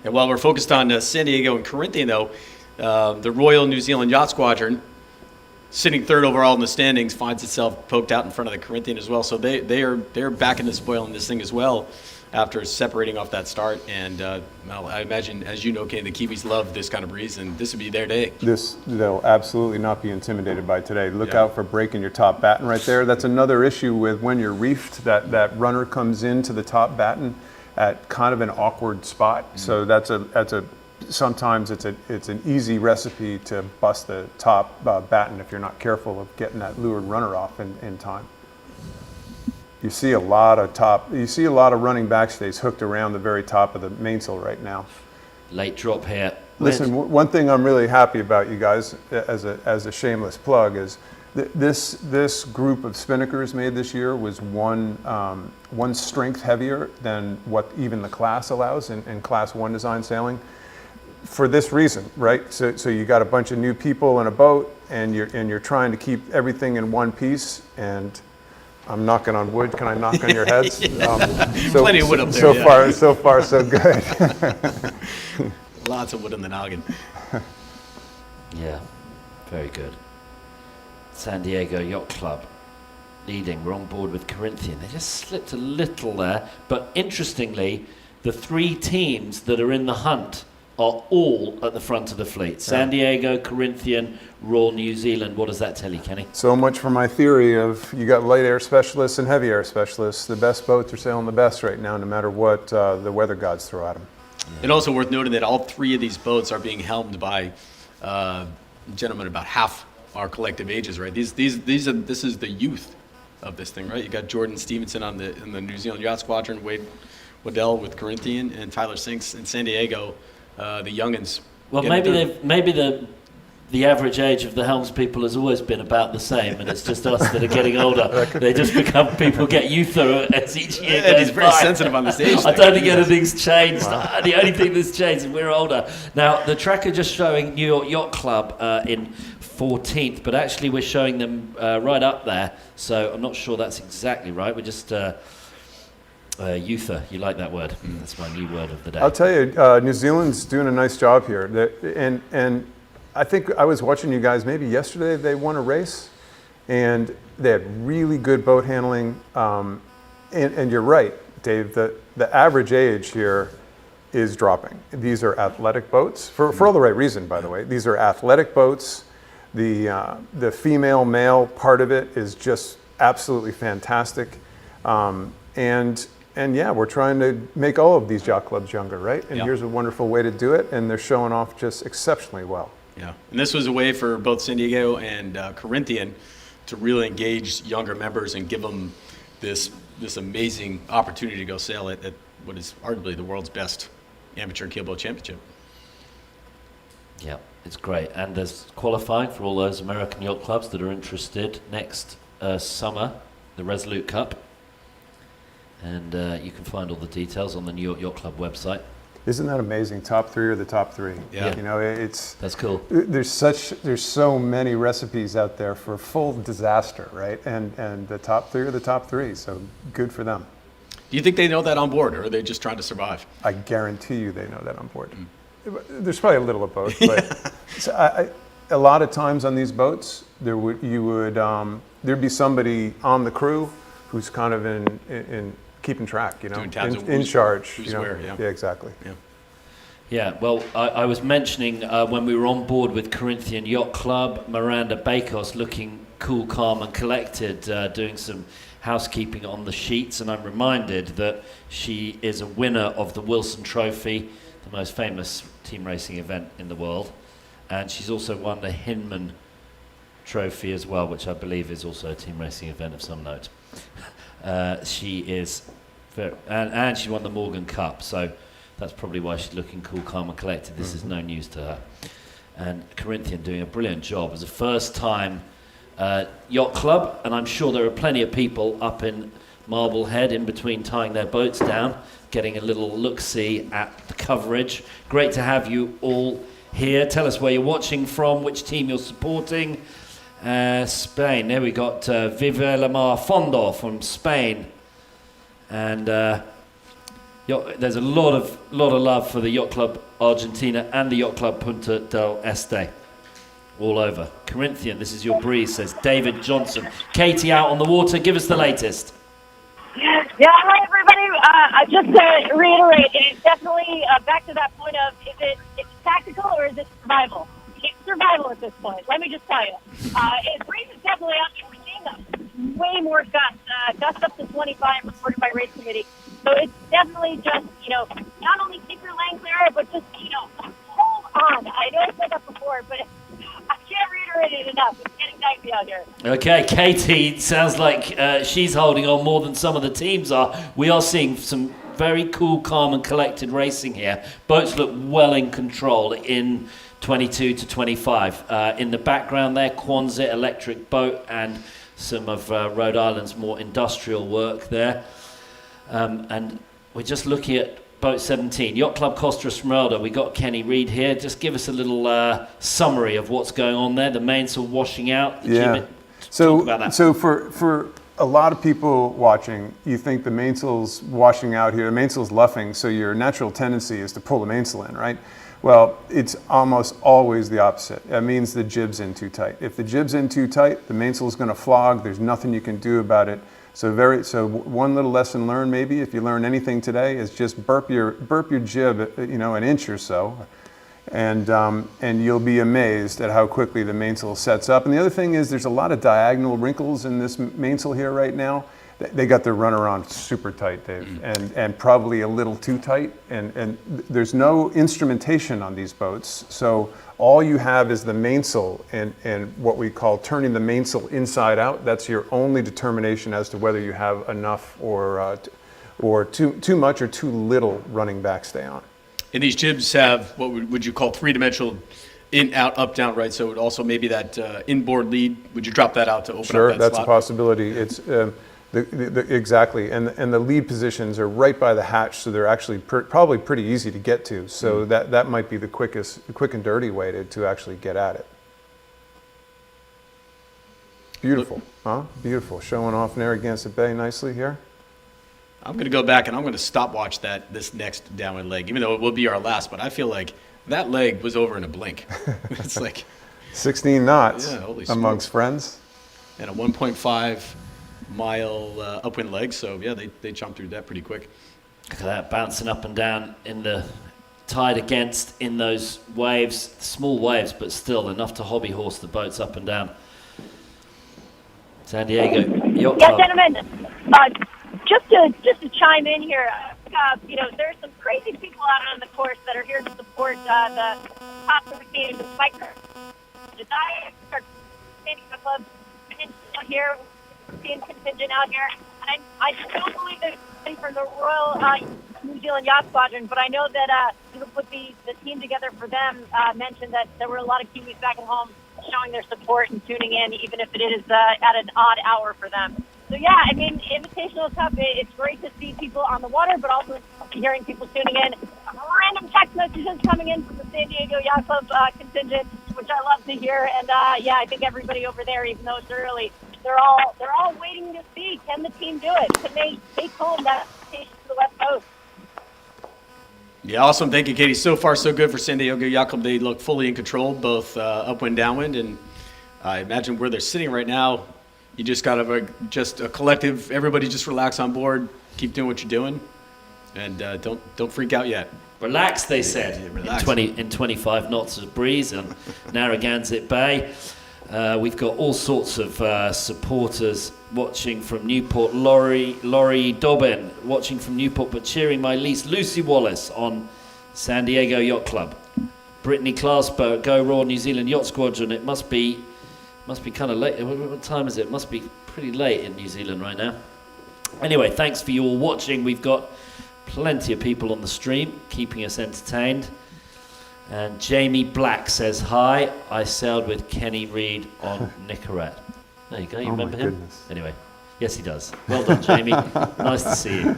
And while we're focused on San Diego and Corinthian, though, the Royal New Zealand Yacht Squadron, sitting 3rd overall in the standings, finds itself poked out in front of the Corinthian as well. So they're back into spoiling this thing as well after separating off that start. And I imagine, as you know, Kenny, the Kiwis love this kind of breeze, and this would be their day. They'll absolutely not be intimidated by today. Look out for breaking your top batten right there. That's another issue with when you're reefed, that runner comes into the top batten at kind of an awkward spot. So sometimes it's an easy recipe to bust the top batten if you're not careful of getting that lured runner off in time. You see a lot of running backstays hooked around the very top of the mainsail right now. Late drop here. Listen, one thing I'm really happy about, you guys, as a shameless plug, is this group of spinnakers made this year was one strength heavier than what even the class allows in Class 1 design sailing. For this reason, right? So you got a bunch of new people in a boat, and you're trying to keep everything in one piece. And I'm knocking on wood. Can I knock on your heads? Plenty of wood up there. So far, so good. Lots of wood in the noggin. Yeah, very good. San Diego Yacht Club leading. We're on board with Corinthian. They just slipped a little there. But interestingly, the 3 teams that are in the hunt are all at the front of the fleet. San Diego, Corinthian, Royal New Zealand. What does that tell you, Kenny? So much for my theory of you got light air specialists and heavy air specialists. The best boats are sailing the best right now, no matter what the weather gods throw at them. And also worth noting that all 3 of these boats are being helmed by gentlemen about half our collective ages, right? This is the youth of this thing, right? You got Jordan Stevenson in the New Zealand Yacht Squadron, Wade Waddell with Corinthian, and Tyler Sinks in San Diego. The youngins. Well, maybe the average age of the helms people has always been about the same, and it's just us that are getting older. They just become people get youther as each year goes And he's very by. sensitive on this age. I don't think anything's changed. Wow. The only thing that's changed is we're older. Now, the tracker just showing New York Yacht Club in 14th, but actually we're showing them right up there, so I'm not sure that's exactly right. We're just Youtha, you like that word? That's my new word of the day. I'll tell you, New Zealand's doing a nice job here. And I think I was watching you guys maybe yesterday. They won a race, and they had really good boat handling. And you're right, Dave. The average age here is dropping. These are athletic boats for all the right reason, by the way. These are athletic boats. The female male part of it is just absolutely fantastic. And yeah, we're trying to make all of these yacht clubs younger, right? And here's a wonderful way to do it, and they're showing off just exceptionally well. Yeah, and this was a way for both San Diego and Corinthian to really engage younger members and give them this amazing opportunity to go sail at what is arguably the world's best amateur keelboat championship. Yeah, it's great. And there's qualifying for all those American yacht clubs that are interested next summer, the Resolute Cup. And you can find all the details on the New York Yacht Club website. Isn't that amazing? Top three are the top three. Yeah. You know, that's cool. There's so many recipes out there for full disaster, right? And the top three are the top three. So good for them. Do you think they know that on board, or are they just trying to survive? I guarantee you they know that on board. There's probably a little of both, but so a lot of times on these boats, there'd be somebody on the crew who's kind of in keeping track, you know, in charge. Who's you know? where, yeah, exactly. Yeah. Yeah, well, I was mentioning when we were on board with Corinthian Yacht Club, Miranda Bakos looking cool, calm and collected, doing some housekeeping on the sheets, and I'm reminded that she is a winner of the Wilson Trophy, the most famous team racing event in the world, and she's also won the Hinman Trophy as well, which I believe is also a team racing event of some note. She is very, and she won the Morgan Cup, so that's probably why she's looking cool, calm and collected. This is no news to her. And Corinthian doing a brilliant job as a first-time yacht club, and I'm sure there are plenty of people up in Marblehead in between tying their boats down, getting a little look-see at the coverage. Great to have you all here. Tell us where you're watching from, which team you're supporting. Spain, there we got Vive la Mar Fondo from Spain, and there's a lot of love for the Yacht Club Argentina and the Yacht Club Punta del Este all over. Corinthian, this is your breeze, says David Johnson. Katie out on the water, give us the latest. Yeah, hi everybody. Just to reiterate, it's definitely back to that point of it's tactical or is it survival? It's survival at this point. Let me just tell you. Breeze is definitely out there. We're seeing them. Way more gusts up to 25 reported by race committee. So it's definitely just, not only keep your lane clear, but just, hold on. I know I said that before, but I can't reiterate it enough. It's getting dicey out here. Okay, Katie, sounds like she's holding on more than some of the teams are. We are seeing some very cool, calm and collected racing here. Boats look well in control in 22 to 25. In the background there, Quonset electric boat and some of Rhode Island's more industrial work there. And we're just looking at boat 17, Yacht Club Costa Esmeralda. We got Kenny Reed here. Just give us a little summary of what's going on there. The mainsail washing out. Yeah. Talk about that. So for a lot of people watching, you think the mainsail's washing out here. The mainsail's luffing, so your natural tendency is to pull the mainsail in, right? Well, it's almost always the opposite. That means the jib's in too tight. If the jib's in too tight, the mainsail's going to flog. There's nothing you can do about it. So one little lesson learned, maybe if you learn anything today, is just burp your jib, an inch or so, and you'll be amazed at how quickly the mainsail sets up. And the other thing is, there's a lot of diagonal wrinkles in this mainsail here right now. They got their runner on super tight, Dave, and probably a little too tight. And there's no instrumentation on these boats, so all you have is the mainsail and what we call turning the mainsail inside out. That's your only determination as to whether you have enough or too much or too little running backstay on. And these jibs have what would you call three-dimensional in, out, up, down, right? So it also maybe that inboard lead. Would you drop that out to open up that slot? Sure, that's a possibility. It's exactly, and the lead positions are right by the hatch, so they're actually probably pretty easy to get to. So that might be the quick and dirty way to actually get at it. Beautiful, huh? Beautiful, showing off Narragansett Bay nicely here. I'm going to go back and I'm going to stopwatch this next downwind leg, even though it will be our last. But I feel like that leg was over in a blink. It's like 16 knots smokes. amongst friends. And a 1.5 mile upwind leg. So, yeah, they jumped through that pretty quick. Look at that, bouncing up and down in the tide against in those waves. Small waves, but still enough to hobby horse the boats up and down. San Diego Yacht Club. Yeah, gentlemen, just to chime in here, there's some crazy people out on the course that are here to support the top of the team, the spikers. The San Diego Club out here, team contingent out here. And I don't believe there's anybody from the Royal New Zealand Yacht Squadron, but I know that you put the team together for them. Mentioned that there were a lot of Kiwis back at home showing their support and tuning in, even if it is at an odd hour for them. So yeah, I mean, Invitational Cup, it's great to see people on the water, but also hearing people tuning in. Random text messages coming in from the San Diego Yacht Club contingent, which I love to hear. And yeah, I think everybody over there, even though it's early, they're all waiting to see, can the team do it? Can they take home that invitation to the West Coast? Yeah, awesome. Thank you, Katie. So far, so good for San Diego Yacht Club. They look fully in control, both upwind, downwind, and I imagine where they're sitting right now, you just got just a collective, everybody just relax on board, keep doing what you're doing, and don't freak out yet. Relax, they said, yeah, relax. In 25 knots of breeze on Narragansett Bay. We've got all sorts of supporters watching from Newport. Laurie Dobbin watching from Newport, but cheering my least. Lucy Wallace on San Diego Yacht Club. Brittany Clarsbow, Go Royal New Zealand Yacht Squadron. It must be kind of late. What time is it? It must be pretty late in New Zealand right now. Anyway, thanks for you all watching. We've got plenty of people on the stream keeping us entertained. And Jamie Black says, hi, I sailed with Kenny Reed on Nicorette. There you go, you remember him? Goodness. Anyway, yes he does. Well done, Jamie. Nice to see you.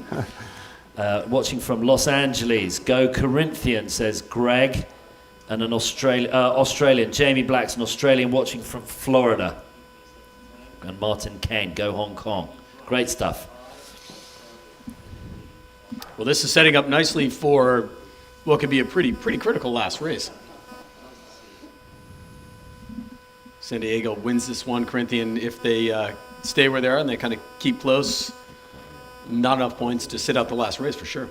Watching from Los Angeles, Go Corinthian, says Greg, and an Australian. Jamie Black's an Australian watching from Florida. And Martin Kane, Go Hong Kong. Great stuff. Well, this is setting up nicely for what could be a pretty critical last race. San Diego wins this one. Corinthian, if they stay where they are and they kind of keep close, not enough points to sit out the last race for sure.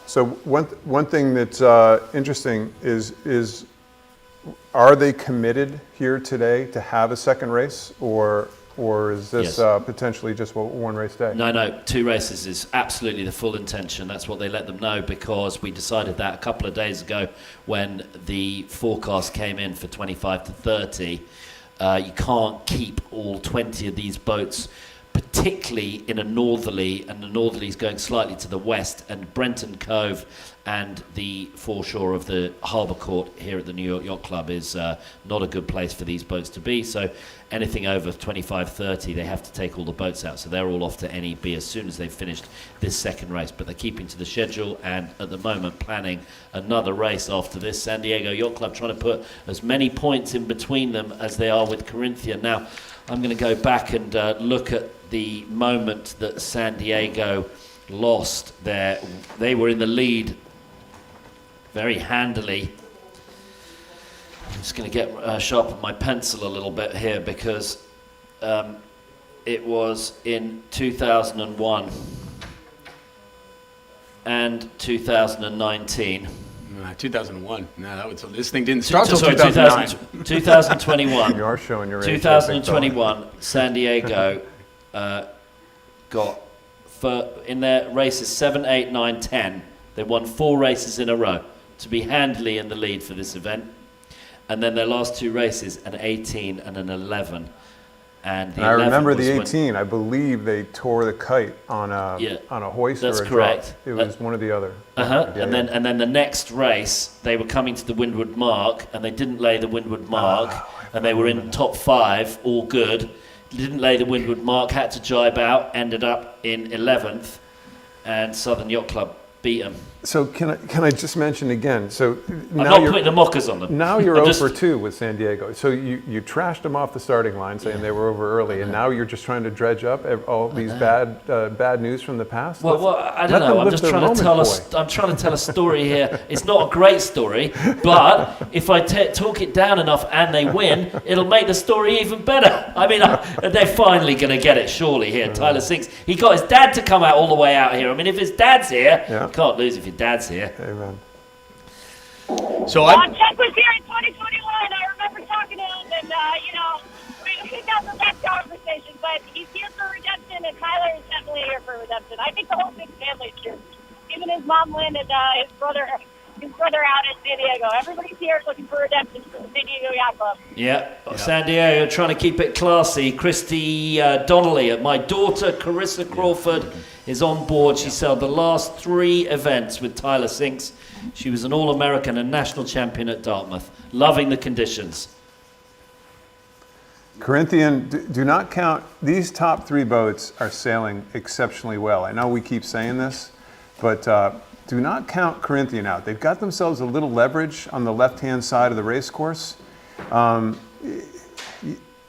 So one thing that's interesting is are they committed here today to have a second race, or is this Yes. Potentially just one race day? No, 2 races is absolutely the full intention. That's what they let them know, because we decided that a couple of days ago when the forecast came in for 25 to 30. You can't keep all 20 of these boats, particularly in a northerly, and the northerly is going slightly to the west, and Brenton Cove and the foreshore of the harbour court here at the New York Yacht Club is not a good place for these boats to be. So anything over 25-30, they have to take all the boats out. So they're all off to NEB as soon as they've finished this second race. But they're keeping to the schedule, and at the moment planning another race after this. San Diego Yacht Club trying to put as many points in between them as they are with Corinthian. Now, I'm going to go back and look at the moment that San Diego lost there. They were in the lead very handily. I'm just going to get sharpen my pencil a little bit here, because it was in 2001 and 2019. 2001. No, this thing didn't start until 2009. 2021. You are showing your age. 2021, San Diego got, in their races 7, 8, 9, 10, they won 4 races in a row to be handily in the lead for this event. And then their last 2 races, an 18 and an 11. And I remember the 18. I believe they tore the kite on a hoist or a correct. drop. It was one or the other. And then the next race, they were coming to the windward mark, and they didn't lay the windward mark, and they were in top 5, all good. Didn't lay the windward mark, had to jibe out, ended up in 11th, and Southern Yacht Club beat them. So can I just mention again? So I'm not putting the mockers on them. Now you're 0 for 2 with San Diego. So you trashed them off the starting line, saying they were over early, and now you're just trying to dredge up all these bad news from the past. Well, I don't know. I'm just trying to tell I'm trying to tell a story here. It's not a great story, but if I talk it down enough and they win, it'll make the story even better. I mean, they're finally going to get it, surely. Here, Tyler Sinks. He got his dad to come out all the way out here. I mean, if his dad's here, you can't lose if your dad's here. Amen. So Chuck was here in 2021. I remember talking to him, and we got the best conversation. But he's here for redemption, and Tyler is definitely here for redemption. I think the whole big family's here. Even his mom Lynn and his brother out in San Diego. Everybody's here looking for redemption for the San Diego Yacht Club. Yeah, San Diego trying to keep it classy. Christy Donnelly, my daughter Carissa Crawford is on board. She sailed the last 3 events with Tyler Sinks. She was an All-American and national champion at Dartmouth. Loving the conditions. Corinthian, do not count. These top 3 boats are sailing exceptionally well. I know we keep saying this, but do not count Corinthian out. They've got themselves a little leverage on the left-hand side of the race course.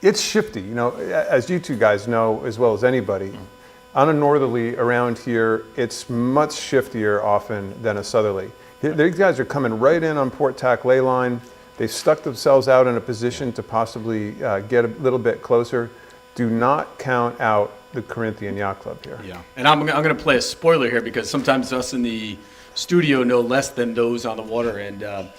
It's shifty, as you two guys know as well as anybody. On a northerly around here, it's much shiftier often than a southerly. These guys are coming right in on port tack ley line. They've stuck themselves out in a position to possibly get a little bit closer. Do not count out the Corinthian Yacht Club here. Yeah, and I'm going to play a spoiler here because sometimes us in the studio know less than those on the water. And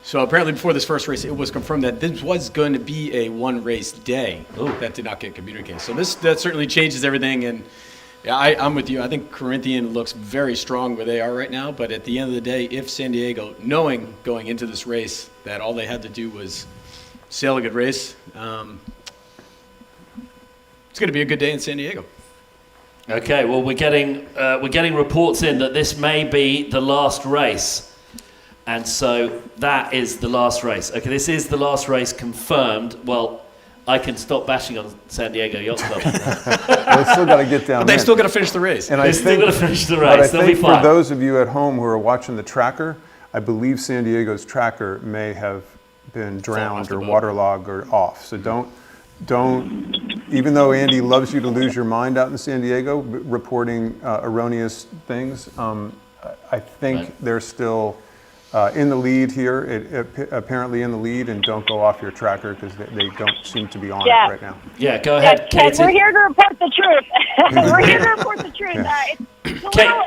so apparently before this first race, it was confirmed that this was going to be a 1-race day. That did not get communicated. So that certainly changes everything. And yeah, I'm with you. I think Corinthian looks very strong where they are right now. But at the end of the day, if San Diego, knowing going into this race that all they had to do was sail a good race, it's going to be a good day in San Diego. Okay, well, we're getting reports in that this may be the last race. And so that is the last race. Okay, this is the last race confirmed. Well, I can stop bashing on San Diego Yacht Club. They still got to get down. But they still got to finish the race. And they're still going to finish the race. But I think for those of you at home who are watching the tracker, I believe San Diego's tracker may have been drowned or waterlogged or off. So don't. Even though Andy loves you to lose your mind out in San Diego, reporting erroneous things, I think they're still in the lead here, apparently in the lead, and don't go off your tracker because they don't seem to be on it right now. Yeah, go ahead, Katie. We're here to report the truth. We're here to report the truth.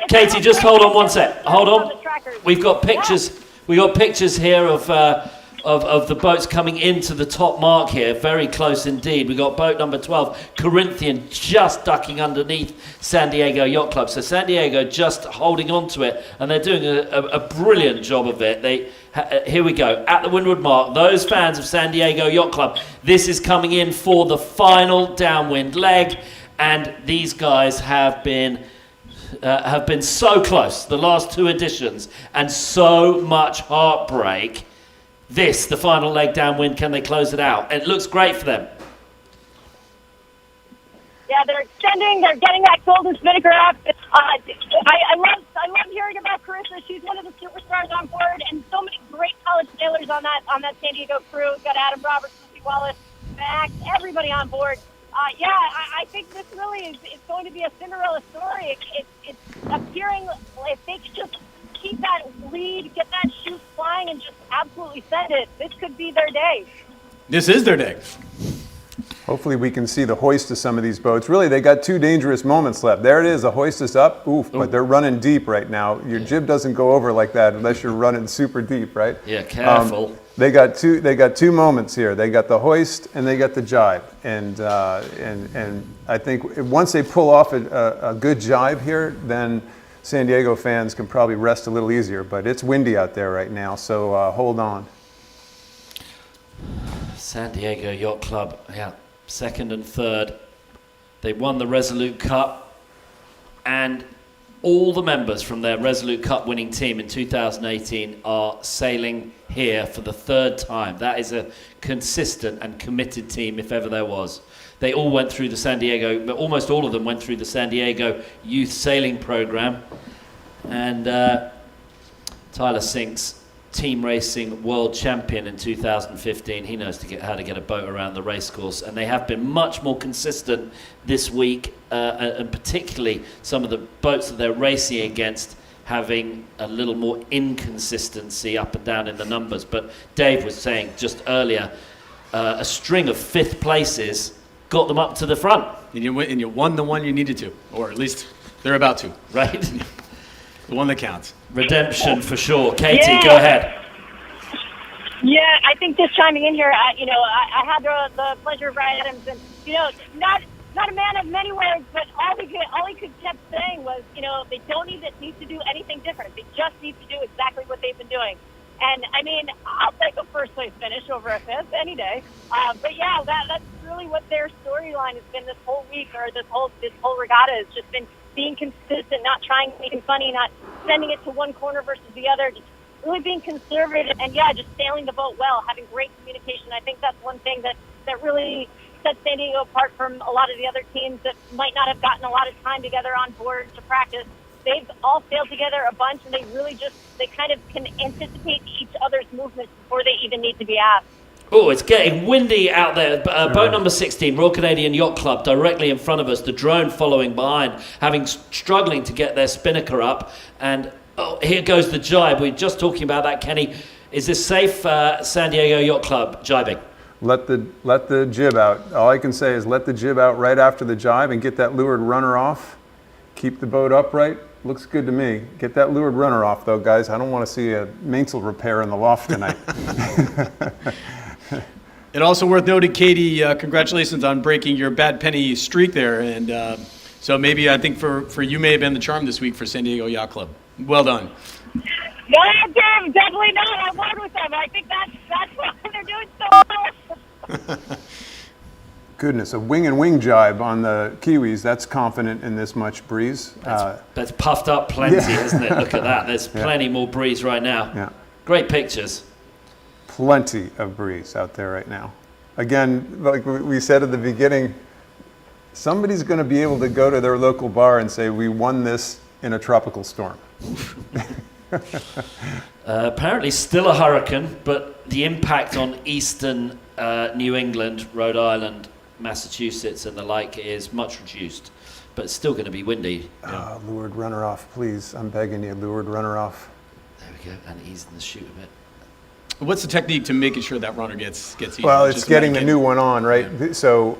Katie, just hold on one sec. Hold on. We've got pictures. Yeah. We got pictures here of the boats coming into the top mark here, very close indeed. We got boat number 12, Corinthian, just ducking underneath San Diego Yacht Club. So San Diego just holding on to it, and they're doing a brilliant job of it. Here we go, at the windward mark. Those fans of San Diego Yacht Club, this is coming in for the final downwind leg, and these guys have been so close, the last 2 editions, and so much heartbreak. This, the final leg downwind, can they close it out? It looks great for them. Yeah, they're extending. They're getting that golden spinnaker up. I love hearing about Carissa. She's one of the superstars on board, and so many great college sailors on that San Diego crew. We've got Adam Roberts, Lucy Wallace, Max, everybody on board. I think this really is going to be a Cinderella story. It's appearing if they could just keep that lead, get that chute flying, and just absolutely send it. This could be their day. This is their day. Hopefully we can see the hoist of some of these boats. Really, they got 2 dangerous moments left. There it is, the hoist is up. Oof, but they're running deep right now. Your jib doesn't go over like that unless you're running super deep, right? Yeah, careful. They got two moments here. They got the hoist and they got the jibe. And I think once they pull off a good jibe here, then San Diego fans can probably rest a little easier, but it's windy out there right now, so hold on. San Diego Yacht Club, yeah, 2nd and 3rd. They won the Resolute Cup, and all the members from their Resolute Cup winning team in 2018 are sailing here for the 3rd time. That is a consistent and committed team if ever there was. They all went through the San Diego, almost all of them went through the San Diego Youth Sailing Program. And Tyler Sink's team racing world champion in 2015. He knows how to get a boat around the race course, and they have been much more consistent this week, and particularly some of the boats that they're racing against having a little more inconsistency up and down in the numbers. But Dave was saying just earlier, a string of 5th places got them up to the front. And you won the one you needed to, or at least they're about to. Right? The one that counts. Redemption for sure. Katie, Yeah. go ahead. Yeah, I think just chiming in here, I had the pleasure of Ryan Adams, and not a man of many words, but all he could kept saying was, they don't need to do anything different. They just need to do exactly what they've been doing. And I mean, I'll take a 1st place finish over a 5th any day. But yeah, that's really what their storyline has been this whole week, or this whole regatta has just been being consistent, not trying anything funny, not sending it to one corner versus the other, just really being conservative, and just sailing the boat well, having great communication. I think that's one thing that really sets San Diego apart from a lot of the other teams that might not have gotten a lot of time together on board to practice. They've all sailed together a bunch, and they kind of can anticipate each other's movements before they even need to be asked. Oh, it's getting windy out there. Boat number 16, Royal Canadian Yacht Club, directly in front of us. The drone following behind, struggling to get their spinnaker up. And here goes the jibe. We were just talking about that, Kenny. Is this safe, San Diego Yacht Club jibing? Let the jib out. All I can say is let the jib out right after the jibe and get that leeward runner off. Keep the boat upright. Looks good to me. Get that leeward runner off, though, guys. I don't want to see a mainsail repair in the loft tonight. And also worth noting, Katie, congratulations on breaking your bad penny streak there. And so maybe I think for you may have been the charm this week for San Diego Yacht Club. Well done. No, Dave, definitely not. I won with them. I think that's why they're doing so well. Goodness, a wing and wing jibe on the Kiwis. That's confident in this much breeze. That's puffed up plenty, isn't it? Look at that. There's plenty more breeze right now. Yeah. Great pictures. Plenty of breeze out there right now. Again, like we said at the beginning, somebody's going to be able to go to their local bar and say, we won this in a tropical storm. Apparently still a hurricane, but the impact on eastern New England, Rhode Island, Massachusetts and the like is much reduced, but it's still going to be windy. Leeward runner off, please. I'm begging you, leeward runner off. There we go, and easing the chute a bit. What's the technique to making sure that runner gets easy? Well, it's getting the new one on, right? Yeah. So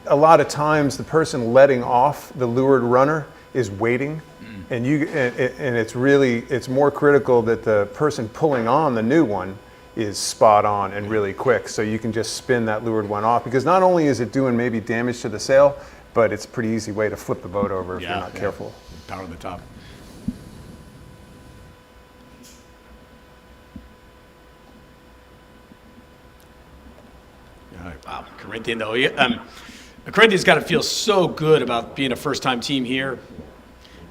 a lot of times the person letting off the leeward runner is waiting, and it's more critical that the person pulling on the new one is spot on and really quick, so you can just spin that leeward one off, because not only is it doing maybe damage to the sail, but it's a pretty easy way to flip the boat over if you're not careful. Power on the top. Wow, Corinthian though. Corinthian's got to feel so good about being a first-time team here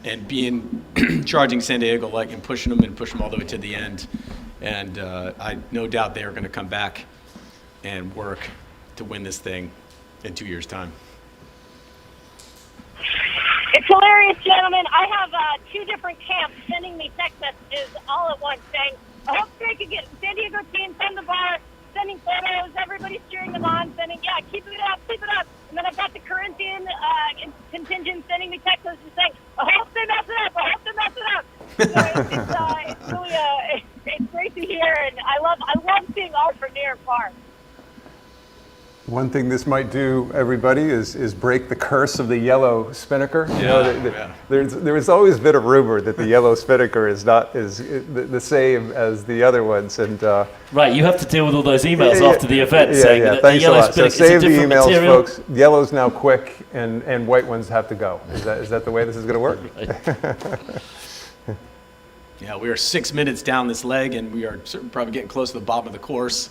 and being charging San Diego and pushing them all the way to the end. And I no doubt they are going to come back and work to win this thing in 2 years' time. It's hilarious, gentlemen. I have 2 different camps sending me text messages all at once saying, I hope they can get San Diego team, send the bar, sending photos, everybody's cheering them on, sending, keep it up. And then I've got the Corinthian contingent sending me text messages saying, I hope they mess it up. So it's really it's great to hear, and I love seeing all from near and far. One thing this might do, everybody, is break the curse of the yellow spinnaker. There's always been a rumor that the yellow spinnaker is not the same as the other ones, and right, you have to deal with all those emails after the event saying that thanks the yellow a lot. So spinnaker save is a the different emails, material. folks. Yellow's now quick, and white ones have to go. Is that the way this is going to work? Yeah, we are 6 minutes down this leg, and we are probably getting close to the bottom of the course.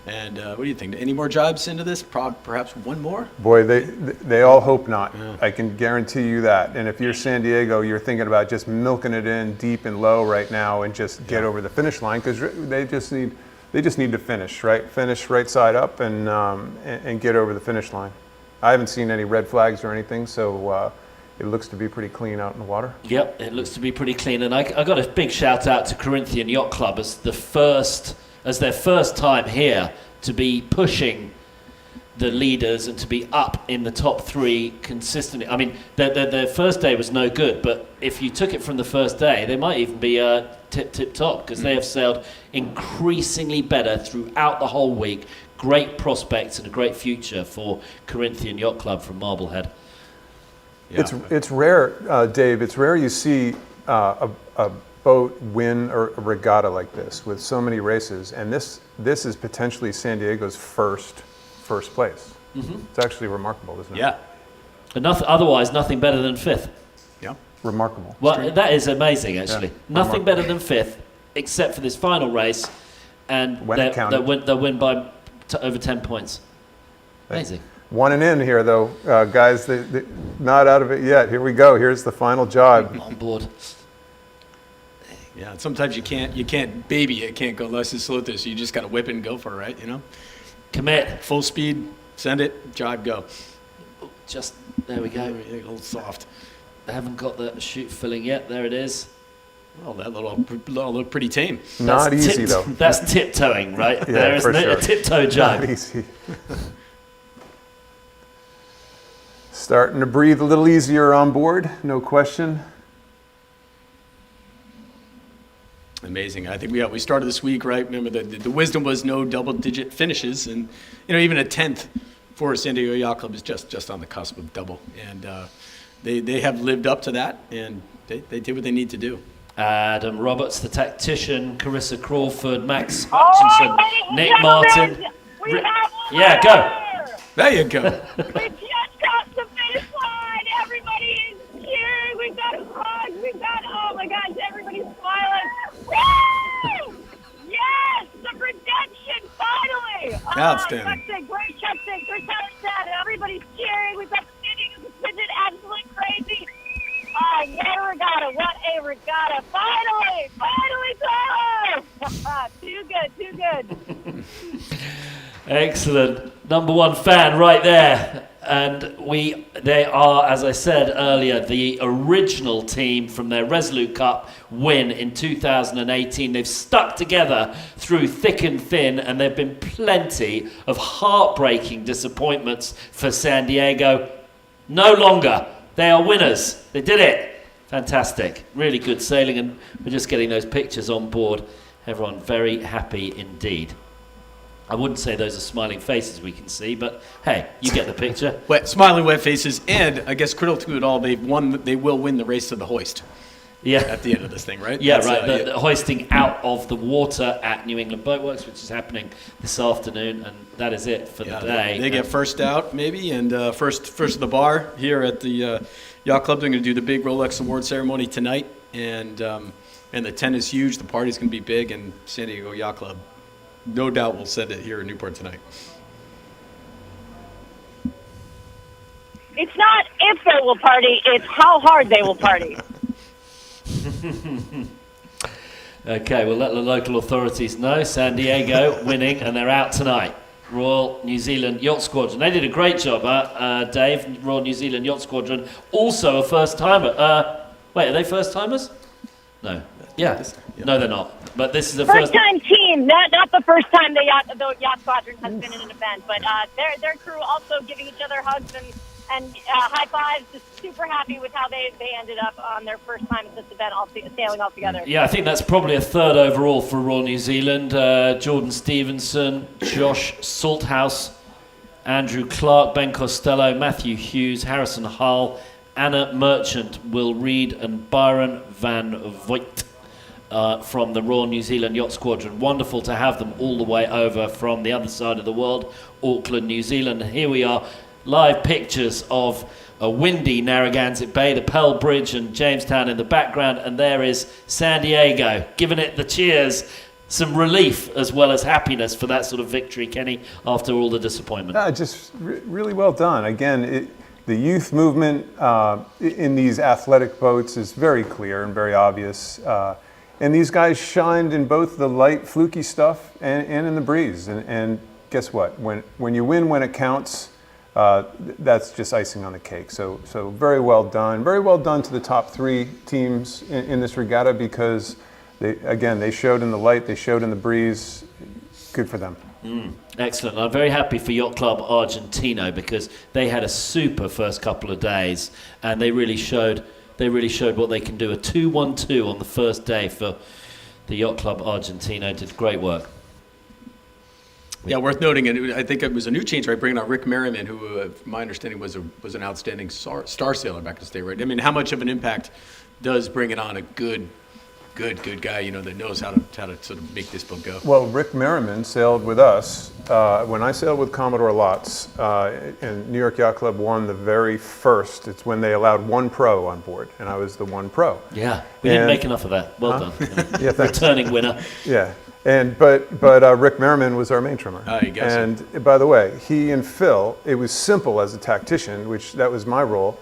And what do you think? Any more jibes into this? Perhaps one more? Boy, they all hope not. Yeah. I can guarantee you that. And if you're San Diego, you're thinking about just milking it in deep and low right now and just get over the finish line, because they just need to finish, right? Finish right side up and get over the finish line. I haven't seen any red flags or anything, so it looks to be pretty clean out in the water. Yep, it looks to be pretty clean. And I got a big shout out to Corinthian Yacht Club as their first time here to be pushing the leaders and to be up in the top 3 consistently. I mean, their first day was no good, but if you took it from the first day, they might even be tip top, because they have sailed increasingly better throughout the whole week. Great prospects and a great future for Corinthian Yacht Club from Marblehead. Yeah. It's rare, Dave. It's rare you see a boat win a regatta like this with so many races, and this is potentially San Diego's first place. It's actually remarkable, isn't it? Yeah. And otherwise, nothing better than 5th. Yeah. Remarkable. Well, that is amazing, actually. Yeah. Nothing better than 5th, except for this final race, and they'll win by over 10 points. Amazing. One and in here, though, guys. They not out of it yet. Here we go. Here's the final jog. On board. Yeah, sometimes you can't baby it, can't go less than slow this. You just got to whip it and go for it, right? You know? Commit. Full speed, send it, jibe, go. Just, there we go. A little soft. I haven't got the chute filling yet. There it is. Well, that little look pretty tame. Not easy, though. That's tiptoeing, right? Yeah, there, isn't it? sure. A tiptoe jibe. Not easy. Starting to breathe a little easier on board, no question. Amazing. I think we started this week, right? Remember the wisdom was no double-digit finishes, and even a 10th for San Diego Yacht Club is just on the cusp of double, and they have lived up to that, and they did what they need to do. Adam Roberts, the tactician, Carissa Crawford, Max Hutchinson, Nick Martin. Yeah, go. There you go. We just crossed the finish line. Everybody is cheering. We've got hugs. Oh my gosh, everybody's smiling. Woo! Yes, the redemption finally. Outstanding. Great check in. Chris Howard. Everybody's cheering. We've got the standing of the pigeon, absolutely crazy. What a regatta. Finally, Tyler. Too good. Excellent. Number 1 fan right there. And they are, as I said earlier, the original team from their Resolute Cup win in 2018. They've stuck together through thick and thin, and there have been plenty of heartbreaking disappointments for San Diego. No longer. They are winners. They did it. Fantastic. Really good sailing, and we're just getting those pictures on board. Everyone very happy indeed. I wouldn't say those are smiling faces we can see, but hey, you get the picture. Smiling wet faces, and I guess critical to it all, they will win the race to the hoist. Yeah. At the end of this thing, right? Yeah, right. The hoisting out of the water at New England Boat Works, which is happening this afternoon, and that is it for the day. They get first out, maybe, and first of the bar here at the Yacht Club. They're going to do the big Rolex award ceremony tonight, and the 10 is huge. The party's going to be big, and San Diego Yacht Club, no doubt, will send it here in Newport tonight. It's not if they will party, it's how hard they will party. Okay, we'll let the local authorities know. San Diego winning, and they're out tonight. Royal New Zealand Yacht Squadron. They did a great job, Dave. Royal New Zealand Yacht Squadron, also a first-timer. Wait, are they first-timers? No. Yeah. No, they're not. But this is the first-time team. Not the first time the yacht squadron has been in an event, but their crew also giving each other hugs and high fives. Just super happy with how they ended up on their first time at this event, sailing all together. Yeah, I think that's probably a third overall for Royal New Zealand. Jordan Stevenson, Josh Salthouse, Andrew Clark, Ben Costello, Matthew Hughes, Harrison Hull, Anna Merchant, Will Reed, and Byron Van Voigt. From the Royal New Zealand Yacht Squadron. Wonderful to have them all the way over from the other side of the world, Auckland, New Zealand. And here we are, live pictures of a windy Narragansett Bay, the Pell Bridge and Jamestown in the background, and there is San Diego, giving it the cheers. Some relief as well as happiness for that sort of victory, Kenny, after all the disappointment. Just really well done. Again, the youth movement in these athletic boats is very clear and very obvious. And these guys shined in both the light, fluky stuff and in the breeze. And guess what? When you win when it counts, that's just icing on the cake. So very well done. Very well done to the top 3 teams in this regatta, because they showed in the light, they showed in the breeze. Good for them. Excellent. I'm very happy for Yacht Club Argentino, because they had a super first couple of days, and they really showed what they can do. A 2-1-2 on the first day for the Yacht Club Argentino. Did great work. Yeah, worth noting, and I think it was a new change, right? Bringing on Rick Merriman, who, from my understanding, was an outstanding star sailor back in the day, right? I mean, how much of an impact does bringing on a good guy, that knows how to sort of make this boat go? Well, Rick Merriman sailed with us when I sailed with Commodore Lotz, and New York Yacht Club won the very first. It's when they allowed 1 pro on board, and I was the 1 pro. Yeah, we didn't make enough of that. Well done. Yeah, thanks. Returning winner. Yeah. But Rick Merriman was our main trimmer. Oh, you guys. And by the way, he and Phil, it was simple as a tactician, which that was my role.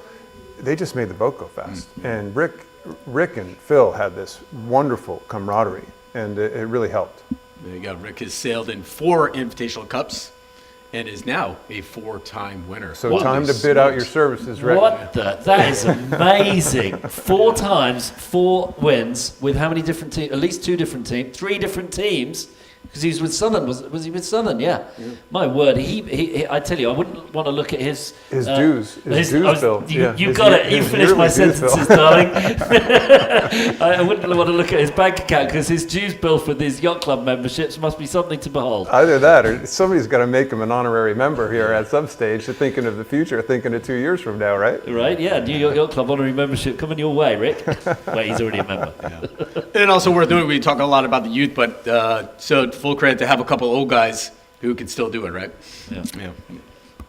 They just made the boat go fast. And Rick and Phil had this wonderful camaraderie, and it really helped. There you go. Rick has sailed in 4 Invitational Cups and is now a 4-time winner. So time to bid out your services, Rick. That is amazing. 4 times, 4 wins with how many different teams? At least 2 different teams, 3 different teams. Because he was with Southern. Was he with Southern? Yeah. My word. He I tell you, I wouldn't want to look at his dues. His dues bill. You got it. You finished my sentences, darling. I wouldn't want to look at his bank account, because his dues bill for these yacht club memberships must be something to behold. Either that, or somebody's got to make him an honorary member here at some stage. They're thinking of the future, thinking of 2 years from now, right? Right. Yeah. New York Yacht Club honorary membership coming your way, Rick. Wait, he's already a member. Yeah. And also worth noting, we talk a lot about the youth, but so full credit to have a couple old guys who can still do it, right? Yeah.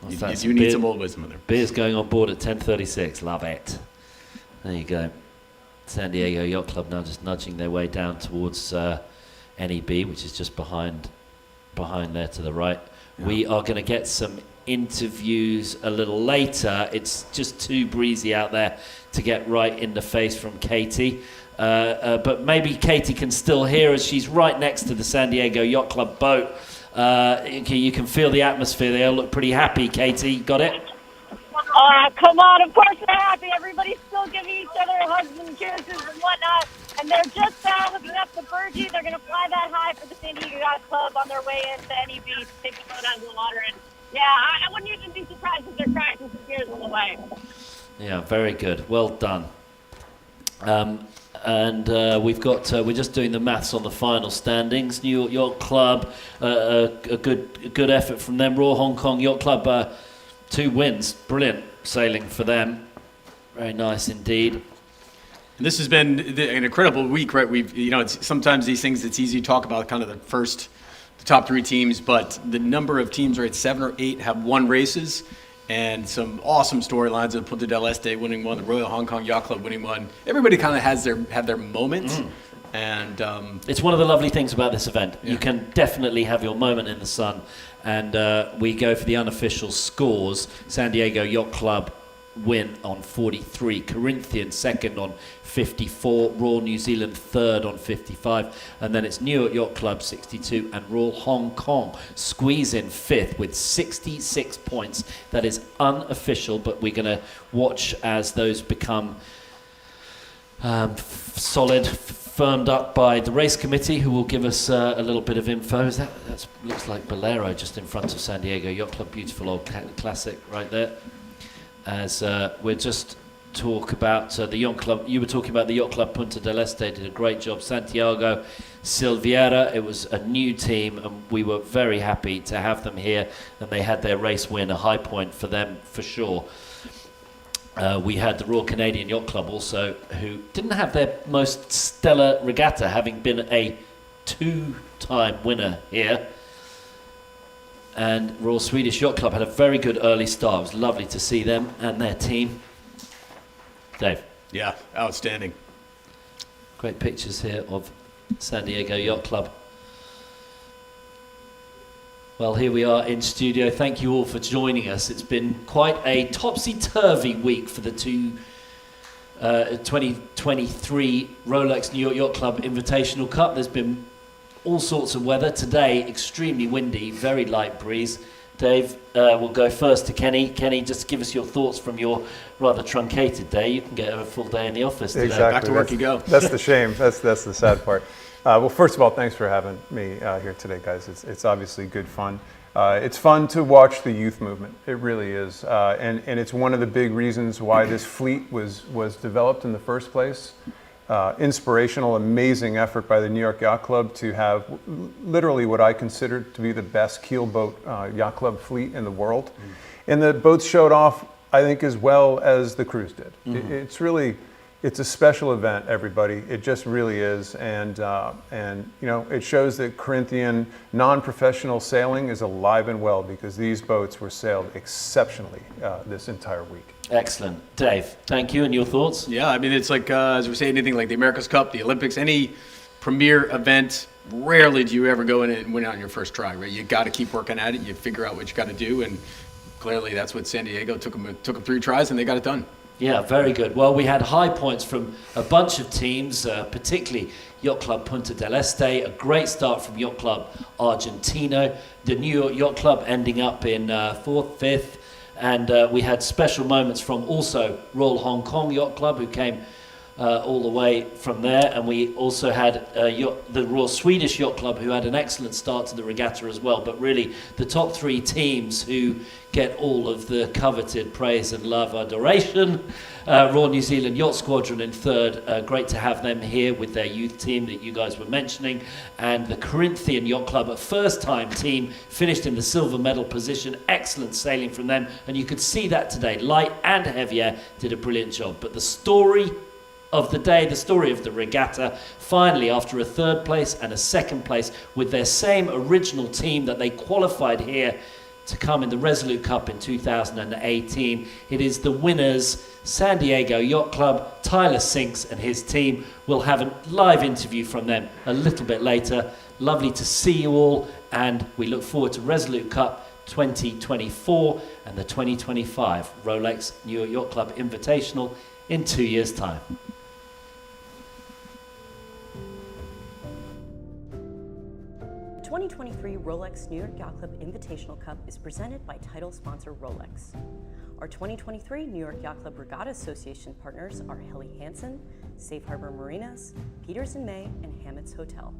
You need some old wisdom in there. Beer's going on board at 10:36. Love it. There you go. San Diego Yacht Club now just nudging their way down towards NEB, which is just behind there to the right. Yeah. We are going to get some interviews a little later. It's just too breezy out there to get right in the face from Katie. But maybe Katie can still hear us. She's right next to the San Diego Yacht Club boat. You can feel the atmosphere. They all look pretty happy. Katie, got it? Come on, of course they're happy. Everybody's still giving each other hugs and kisses and whatnot. And they're just looking up the Burgee. They're going to fly that high for the San Diego Yacht Club on their way into NEB to take the boat out of the water. And yeah, I wouldn't even be surprised if they're crying some tears on the way. Yeah, very good. Well done. And we're just doing the maths on the final standings. New York Yacht Club, a good effort from them. Royal Hong Kong Yacht Club, 2 wins. Brilliant sailing for them. Very nice indeed. And this has been an incredible week, right? It's sometimes these things, it's easy to talk about kind of the top 3 teams, but the number of teams, right, 7 or 8 have won races. And some awesome storylines of Punta del Este winning one, the Royal Hong Kong Yacht Club winning one. Everybody kind of have their moments. And it's one of the lovely things about this event. Yeah. You can definitely have your moment in the sun. And we go for the unofficial scores. San Diego Yacht Club win on 43, Corinthian second on 54, Royal New Zealand third on 55, and then it's New York Yacht Club 62 and Royal Hong Kong squeeze in fifth with 66 points. That is unofficial, but we're going to watch as those become solid, firmed up by the race committee, who will give us a little bit of info. That looks like Bolero just in front of San Diego Yacht Club. Beautiful old classic right there. As we're just talk about the yacht club. You were talking about the yacht club Punta del Este did a great job. Santiago Silveira, it was a new team, and we were very happy to have them here, and they had their race win, a high point for them for sure. We had the Royal Canadian Yacht Club also, who didn't have their most stellar regatta, having been a 2-time winner here. And Royal Swedish Yacht Club had a very good early start. It was lovely to see them and their team. Dave. Yeah, outstanding. Great pictures here of San Diego Yacht Club. Well, here we are in studio. Thank you all for joining us. It's been quite a topsy-turvy week for the 2023 Rolex New York Yacht Club Invitational Cup. There's been all sorts of weather. Today, extremely windy, very light breeze. Dave, we'll go first to Kenny. Kenny, just give us your thoughts from your rather truncated day. You can get a full day in the office today. Exactly. Back to work you go. That's the shame. That's the sad part. Well, first of all, thanks for having me here today, guys. It's obviously good fun. It's fun to watch the youth movement. It really is, and it's one of the big reasons why this fleet was developed in the first place. Inspirational, amazing effort by the New York Yacht Club to have literally what I consider to be the best keelboat yacht club fleet in the world. And the boats showed off, I think, as well as the crews did. It's a special event, everybody. It just really is. And you know, it shows that Corinthian non-professional sailing is alive and well, because these boats were sailed exceptionally this entire week. Excellent. Dave, thank you. And your thoughts? Yeah, I mean, it's like, as we say, anything like the America's Cup, the Olympics, any premier event, rarely do you ever go in and win on your first try, right? You got to keep working at it. You figure out what you got to do. And clearly that's what San Diego took them 3 tries and they got it done. Yeah, very good. Well, we had high points from a bunch of teams, particularly Yacht Club Punta del Este, a great start from Yacht Club Argentino, the New York Yacht Club ending up in 4th, 5th, and we had special moments from also Royal Hong Kong Yacht Club, who came all the way from there, and we also had the Royal Swedish Yacht Club, who had an excellent start to the regatta as well. But really, the top 3 teams who get all of the coveted praise and love, adoration. Royal New Zealand Yacht Squadron in 3rd. Great to have them here with their youth team that you guys were mentioning. And the Corinthian Yacht Club, a first-time team, finished in the silver medal position. Excellent sailing from them. And you could see that today. Light and Heavier did a brilliant job. But the story of the day, the story of the regatta, finally after a 3rd place and a 2nd place with their same original team that they qualified here to come in the Resolute Cup in 2018. It is the winners, San Diego Yacht Club. Tyler Sinks and his team. We'll have a live interview from them a little bit later. Lovely to see you all, and we look forward to Resolute Cup 2024 and the 2025 Rolex New York Yacht Club Invitational in 2 years' time. The 2023 Rolex New York Yacht Club Invitational Cup is presented by title sponsor Rolex. Our 2023 New York Yacht Club Regatta Association partners are Helly Hansen, Safe Harbor Marinas, Peters & May, and Hammett's Hotel.